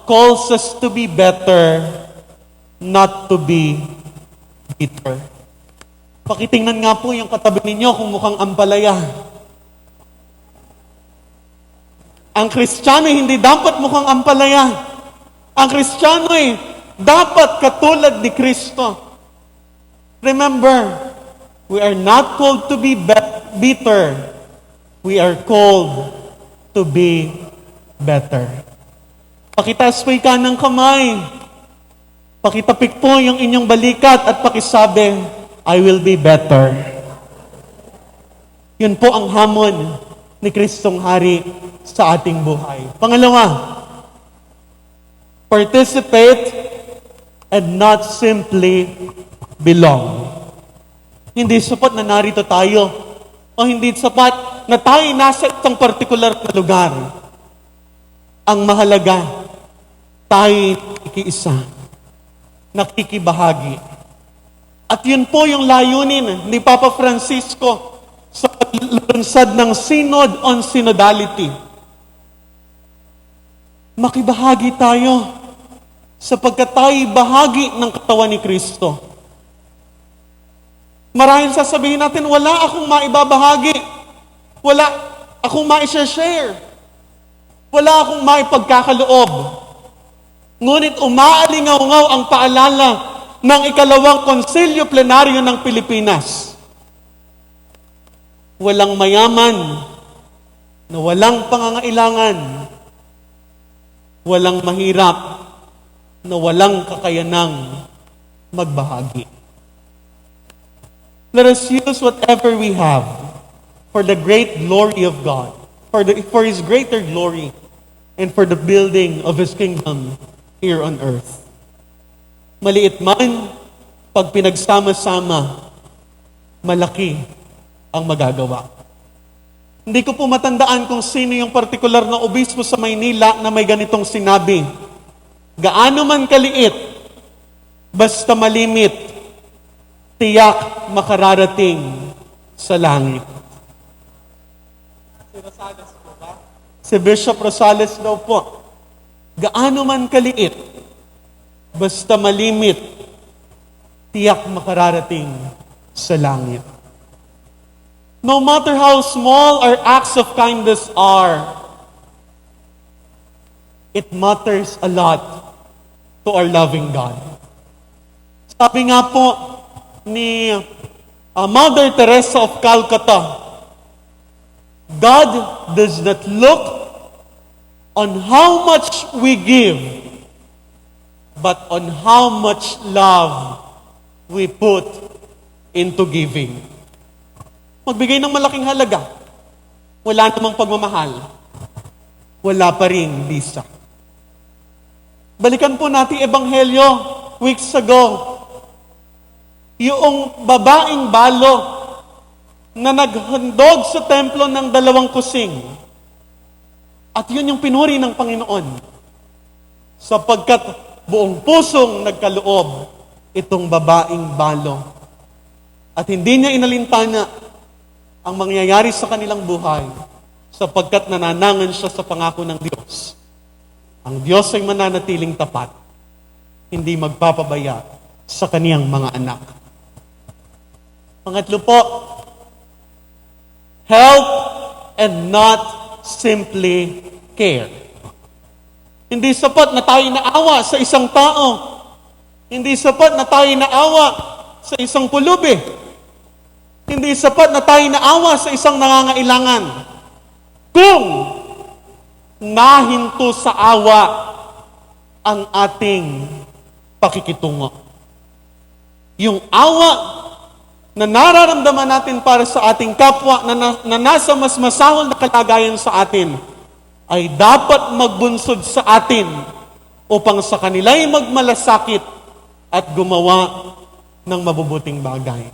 calls us to be better, not to be bitter. Pakitingnan nga po yung katabi ninyo kung mukhang ampalaya. Ang Kristiyano hindi dapat mukhang ampalaya. Ang Kristiyano ay dapat katulad ni Kristo. Remember, we are not called to be bitter. We are called to be better. Pakitaas po yung kanang kamay. Pakitapik po yung inyong balikat at pakisabi, I will be better. Yun po ang hamon ni Kristong Hari sa ating buhay. Pangalawa, participate and not simply belong. Hindi sapat na narito tayo o hindi sapat na tayo nasa isang partikular na lugar. Ang mahalaga, tayo nakikiisa, nakikibahagi. At yun po yung layunin ni Papa Francisco sa lunsad ng Synod on Synodality. Makibahagi tayo sapagkat tayo bahagi ng katawan ni Kristo. Marahil sasabihin natin, wala akong maibabahagi. Wala akong ma-share. Wala akong maipagkakaloob. Ngunit umaalingaw-ngaw ang paalala ng ikalawang konsilyo plenaryo ng Pilipinas. Walang mayaman na walang pangangailangan. Walang mahirap na walang kakayanang magbahagi. Let us use whatever we have for the great glory of God, for His greater glory, and for the building of His kingdom here on earth. Maliit man, pag pinagsama-sama, malaki ang magagawa. Hindi ko po matandaan kung sino yung partikular na obispo sa Maynila na may ganitong sinabi. Gaano man kaliit, basta malimit, tiyak makararating sa langit. Si Bishop Rosales daw po, gaano man kaliit, basta malimit, tiyak makararating sa langit. No matter how small our acts of kindness are, it matters a lot to our loving God. Sabi nga po ni Mother Teresa of Calcutta, God does not look on how much we give, but on how much love we put into giving. Magbigay ng malaking halaga, wala namang pagmamahal, wala pa rin bisa. Balikan po natin Ebanghelyo weeks ago. Yung babaeng balo na naghandog sa templo ng 2 kusing. At yun yung pinuri ng Panginoon. Sapagkat buong pusong nagkaloob itong babaeng balo. At hindi niya inalintana ang mangyayari sa kanilang buhay sapagkat nananangan siya sa pangako ng Diyos. Ang Diyos ay mananatiling tapat, hindi magpapabaya sa kaniyang mga anak. Pangatlo po, help and not simply care. Hindi sapat na tayo naawa sa isang tao. Hindi sapat na tayo naawa sa isang pulubi. Hindi sapat na tayo naawa sa isang nangangailangan. Kung nahinto sa awa ang ating pakikitungo. Yung awa na nararamdaman natin para sa ating kapwa na nasa mas masahol na kalagayan sa atin ay dapat magbunsod sa atin upang sa kanila'y magmalasakit at gumawa ng mabubuting bagay.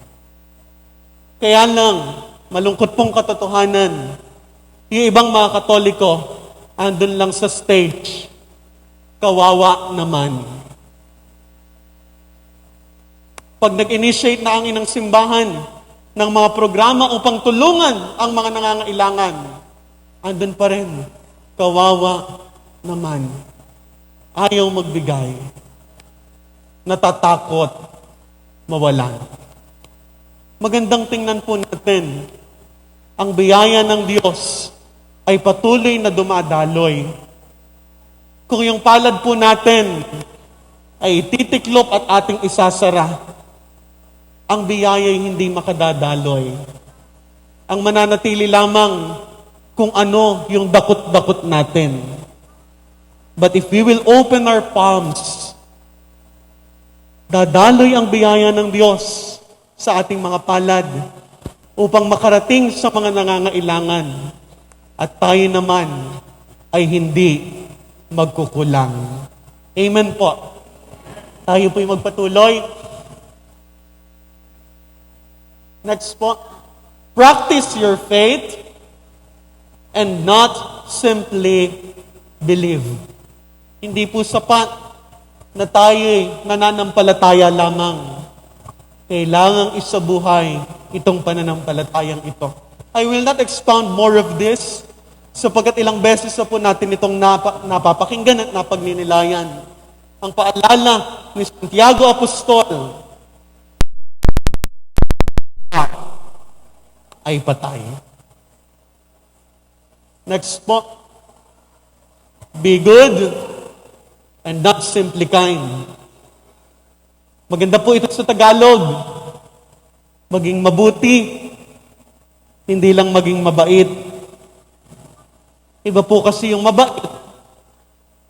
Kaya lang, malungkot pong katotohanan, yung ibang mga Katoliko, andun lang sa stage, kawawa naman. Pag nag-initiate na ang inang simbahan ng mga programa upang tulungan ang mga nangangailangan, andun pa rin, kawawa naman. Ayaw magbigay, natatakot, mawalan. Magandang tingnan po natin, ang biyaya ng Diyos ay patuloy na dumadaloy. Kung yung palad po natin ay titiklop at ating isasara, ang biyaya ay hindi makadadaloy. Ang mananatili lamang kung ano yung dakot-dakot natin. But if we will open our palms, dadaloy ang biyaya ng Diyos sa ating mga palad upang makarating sa mga nangangailangan. At tayo naman ay hindi magkukulang. Amen po. Tayo po'y magpatuloy. Next po. Practice your faith and not simply believe. Hindi po sapat na tayo'y nananampalataya lamang. Kailangang isabuhay itong pananampalatayang ito. I will not expound more of this sapagkat ilang beses na po natin itong napapakinggan at napagninilayan. Ang paalala ni Santiago Apostol ay patay. Next po. Be good and not simply kind. Maganda po ito sa Tagalog. Maging mabuti, hindi lang maging mabait. Iba po kasi yung mabait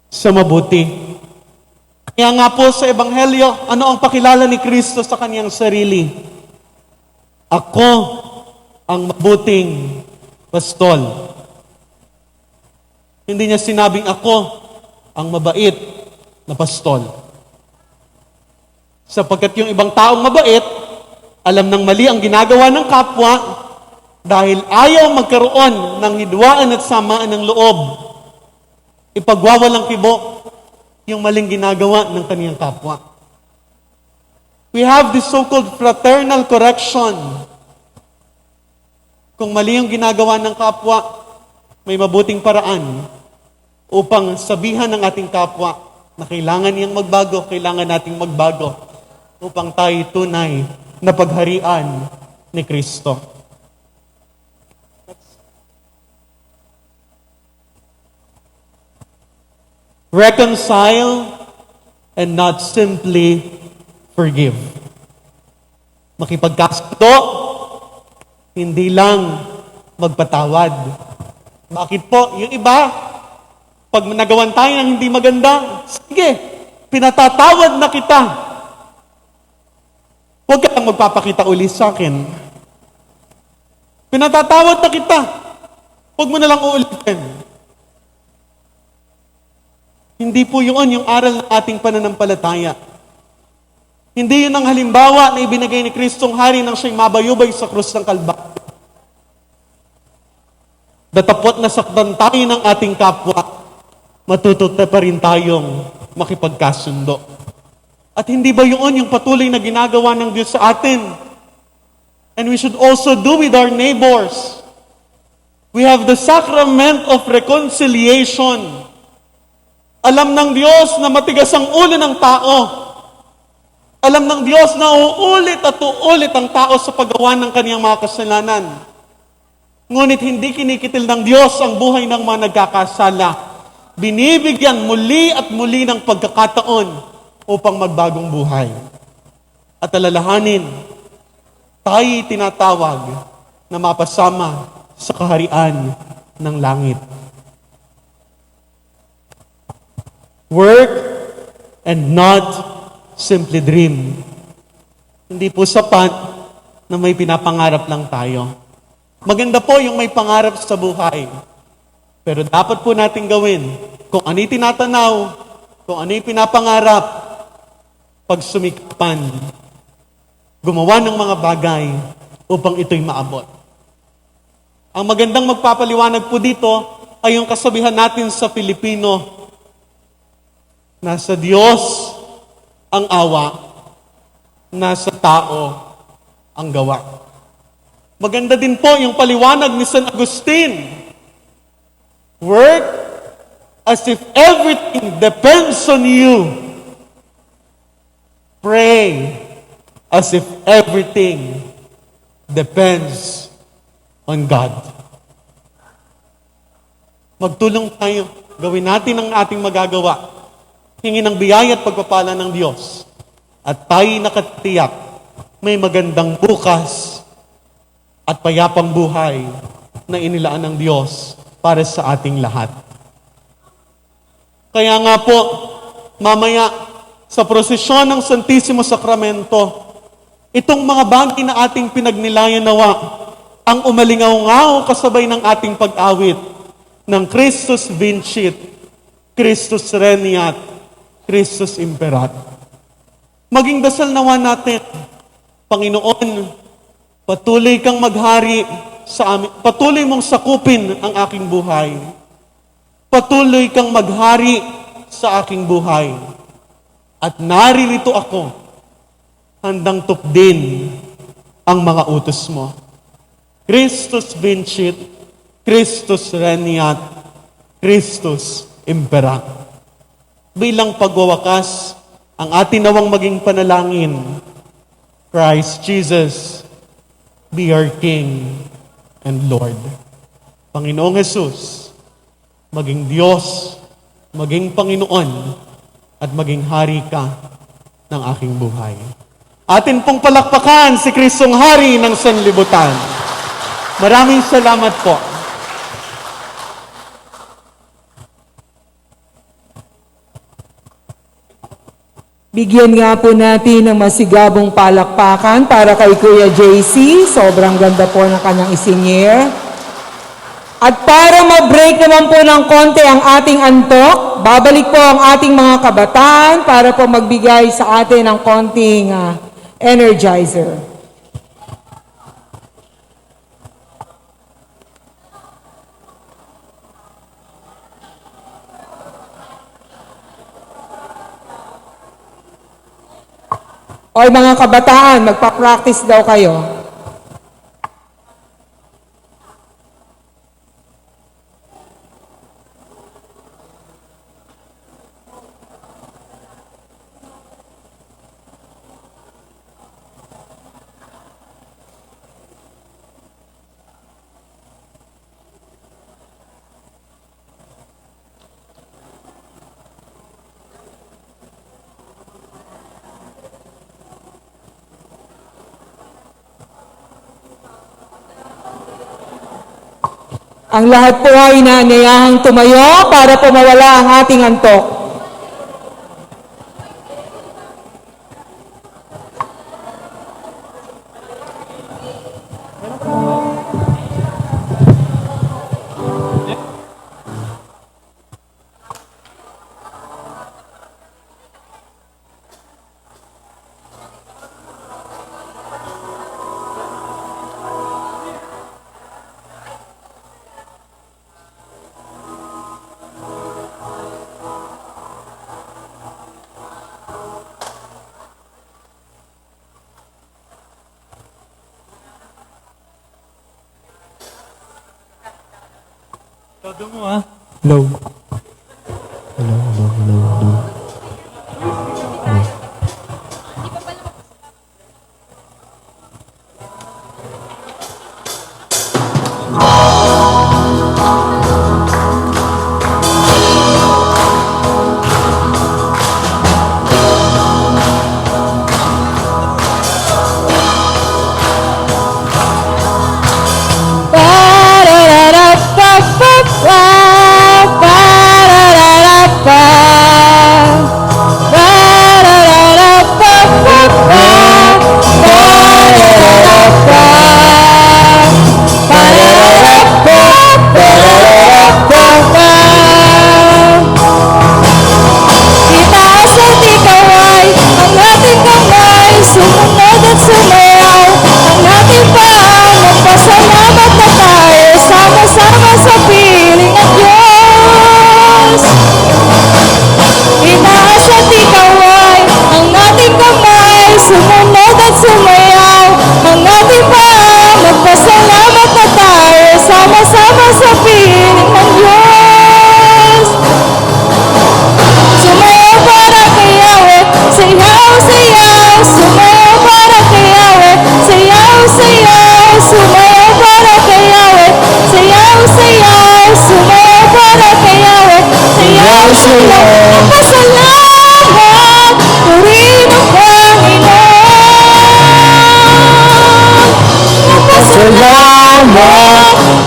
sa mabuti. Kaya nga po sa Ebanghelyo, ano ang pakilala ni Kristo sa kanyang sarili? Ako ang mabuting pastol. Hindi niya sinabing ako ang mabait na pastol. Sapagkat yung ibang taong mabait, alam ng mali ang ginagawa ng kapwa dahil ayaw magkaroon ng hidwaan at samaan ng loob. Ipagwawalang kibo yung maling ginagawa ng kaniyang kapwa. We have this so-called fraternal correction. Kung mali yung ginagawa ng kapwa, may mabuting paraan upang sabihan ng ating kapwa na kailangan niyang magbago, kailangan nating magbago upang tayo tunay na pagharian ni Kristo. Reconcile and not simply forgive. Makipagkasundo, hindi lang magpatawad. Bakit po? Yung iba, pag nagawan tayo ng hindi maganda, sige, pinatatawad na kita. Huwag ka lang magpapakita uli sa akin. Pinatatawad na kita. Huwag mo na lang uulitin. Hindi po yun yung aral ng ating pananampalataya. Hindi yun ang halimbawa na ibinigay ni Kristong Hari nang siya'y mabayubay sa krus ng Kalbaryo. Datapot na sakdan tayo ng ating kapwa, matututo pa rin tayong makipagkasundo. At hindi ba yun yung patuloy na ginagawa ng Diyos sa atin? And we should also do with our neighbors. We have the sacrament of reconciliation. Alam ng Diyos na matigas ang ulo ng tao. Alam ng Diyos na uulit at uulit ang tao sa paggawa ng kaniyang mga kasalanan. Ngunit hindi kinikitil ng Diyos ang buhay ng mga nagkakasala. Binibigyan muli at muli ng pagkakataon upang magbagong buhay. At alalahanin, tayo'y tinatawag na mapasama sa kaharian ng langit. Work and not simply dream. Hindi po sapat na may pinapangarap lang tayo. Maganda po yung may pangarap sa buhay. Pero dapat po natin gawin kung ano yung tinatanaw, kung ano yung pinapangarap, pagsumikapan, gumawa ng mga bagay upang ito'y maabot. Ang magandang magpapaliwanag po dito ay yung kasabihan natin sa Filipino, nasa Diyos ang awa, nasa tao ang gawa. Maganda din po yung paliwanag ni San Agustin. Work as if everything depends on you. Pray as if everything depends on God. Magtulong tayo. Gawin natin ang ating magagawa. Hingin ng biyaya at pagpapala ng Diyos. At tayo'y nakatiyak may magandang bukas at payapang buhay na inilaan ng Diyos para sa ating lahat. Kaya nga po, mamaya sa prosesyon ng Santisimo Sakramento, itong mga bagay na ating pinagnilayan nawa, ang umalingaw-ngaw kasabay ng ating pag-awit ng Christus Vincit, Christus Regnat, Christus Imperat. Maging dasal nawa natin, Panginoon, patuloy kang maghari sa amin, patuloy mong sakupin ang aking buhay. Patuloy kang maghari sa aking buhay. At naririto ako, handang tupdin ang mga utos mo. Christus Vincit, Christus Regnat, Christus Imperat. Bilang pagwawakas, ang atin nawang maging panalangin, Christ Jesus, be our King and Lord. Panginoong Jesus, maging Diyos, maging Panginoon, at maging Hari ka ng aking buhay. Atin pong palakpakan si Kristong Hari ng Sanlibutan. Maraming salamat po. Bigyan nga po natin ng masigabong palakpakan para kay Kuya JC. Sobrang ganda po ng kanyang isinyer. At para ma-break naman po ng konti ang ating antok, babalik po ang ating mga kabataan para po magbigay sa atin ng konting energizer. Oy mga kabataan, magpa-practice daw kayo. Ang lahat po ay inaanyayahang tumayo para po mawala ang ating antok. Todo mo Low. Low.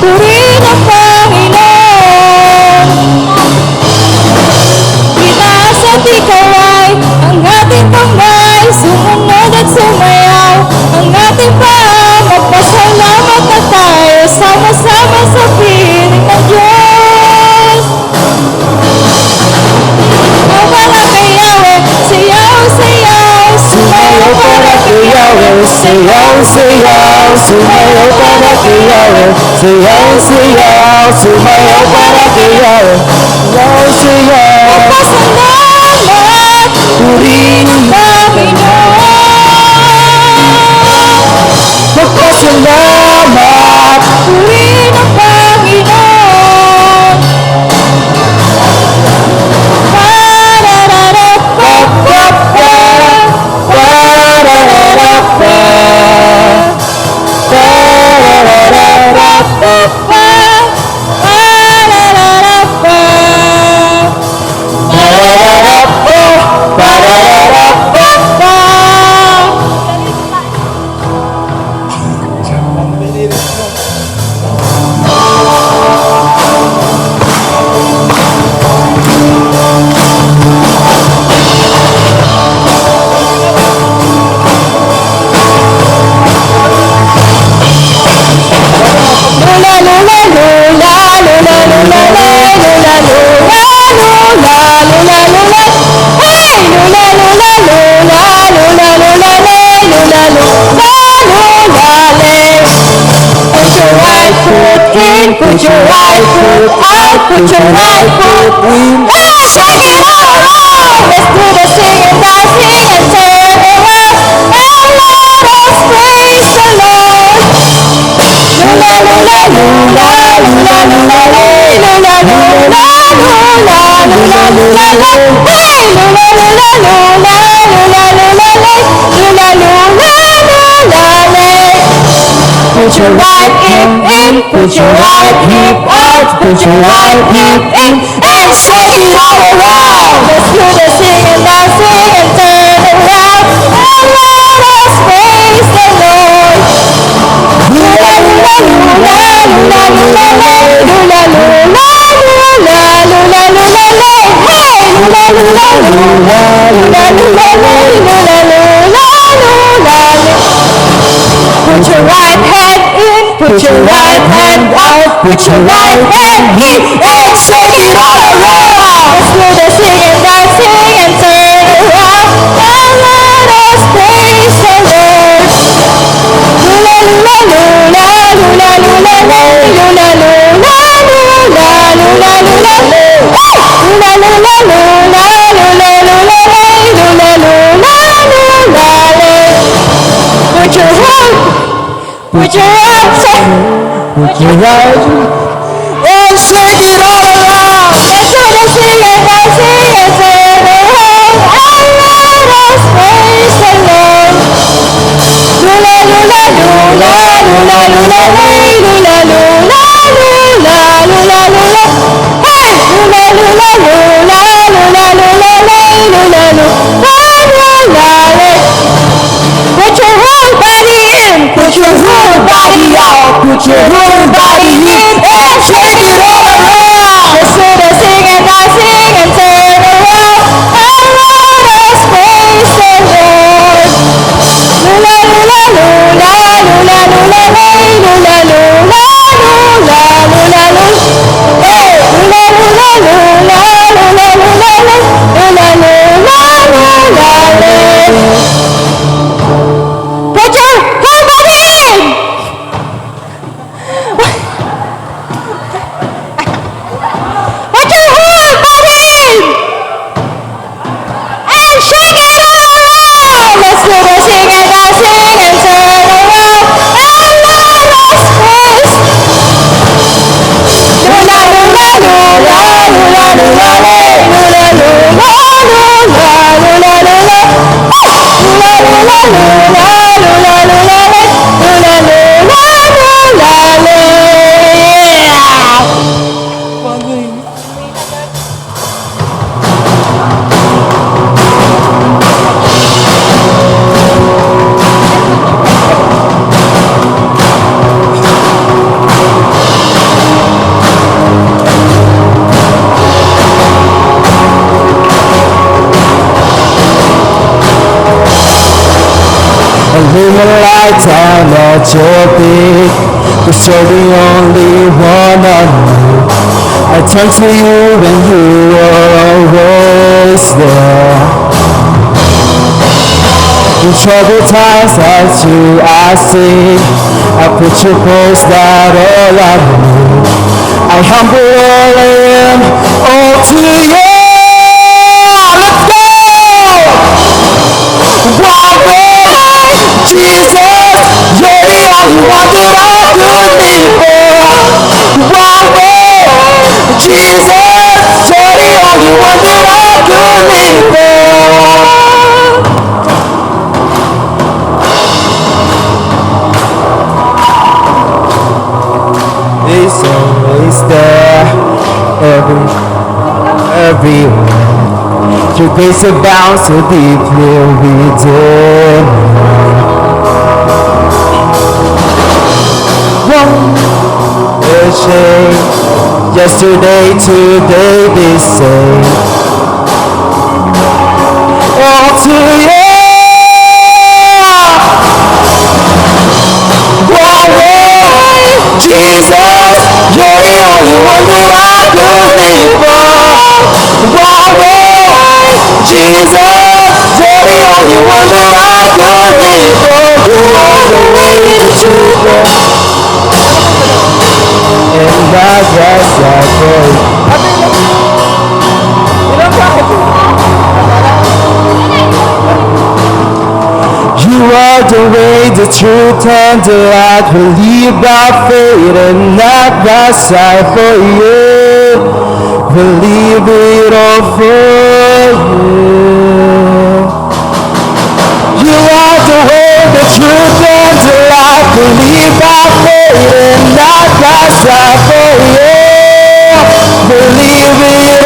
purihin ang Panginoon. Itaas at ikaway ang ating kamay, sumunod at sumayaw ang ating paa, magpasalamat na tayo, sama-sama sa piling ng Diyos. Sumayaw para kay Yahweh, sayaw, sayaw, sumayaw para kay Yahweh, sayaw, sayaw, sumayaw para kay Yahweh, sayaw, sayaw, sumayaw para kay Yahweh, sayaw, sayaw. Magpasalamat, purihin ang Panginoon. Magpasalamat, purihin ang Panginoon. Put your right foot out, put your right foot in. Hey, shake it all around. Let's do the singing, dancing, and turn around. And let us praise the Lord. Lula, lula, lula, lula, lula, lula, lula, lula, lula, lula, lula. Hey, lula, lula, lula, lula, lula, lula, lula, lula, lula. Put your right hip in, put your right hip out, put your right hip in, and shake it all around. Let's do the singing, dancing, and turn around, and let us praise the Lord. Lula, lula, lula, lula, lula, lula, lula, lula, lula, lula, lula. Hey, lula, lula, lula, lula, lula, lula, lula, lula, lula. Put your right hand in, put your right hand out, put your right hand in, and shake it all around. Let's do the singing, dancing, and turn around, and let us praise the Lord. Lula, lula, lula, lula, lula, lula, lula, lula, lula, lula, lula. Hey! Lula, lula, lula, lula, lula, lula, lula, lula, lula. Put your hand, put your hands up, put your right, and shake it all around. Let's do the singing, dancing, and turn around, and let us praise the Lord. Lula, lula, lula, lula, lula, lula, lula, lula, lula, lula. Hey, lula, lula, lula, lula, lula, lula, lula, lula. Put your whole body in, put your whole body out, put your whole body in, and shake it all around. Let's do the singing, dancing, and turn around, and let us praise the Lord. Lula, lula, lula, lula, lula, lula, lula, lula, lula, lula. Hey, lula, lula, lula, lula, lula, lula, lula, lula, lula. Put your whole body in! Lay my life down at your feet, 'cause you're the only one I know. I turn to you and you are always there. In troubled times as you I sing, I put your close that all I know. I humble all I am, all to you. Let's go! Why, Jesus, you're the only one that I could live for. Why, Jesus, you're the only one that I could live for. It's always there, everywhere. Your grace abounds so deeply within. The change, yesterday, today, the same. All to you. Jesus, you're the only one that I could live for. Jesus, you're the only one that I could live for. You are the way, the truth, and that's that for you. You are the way, the truth, and the light. Believe by faith and not by sight. For you, believe it all for you. You are the way, the truth, and the light. Believe by faith and not by sight. For you, believe it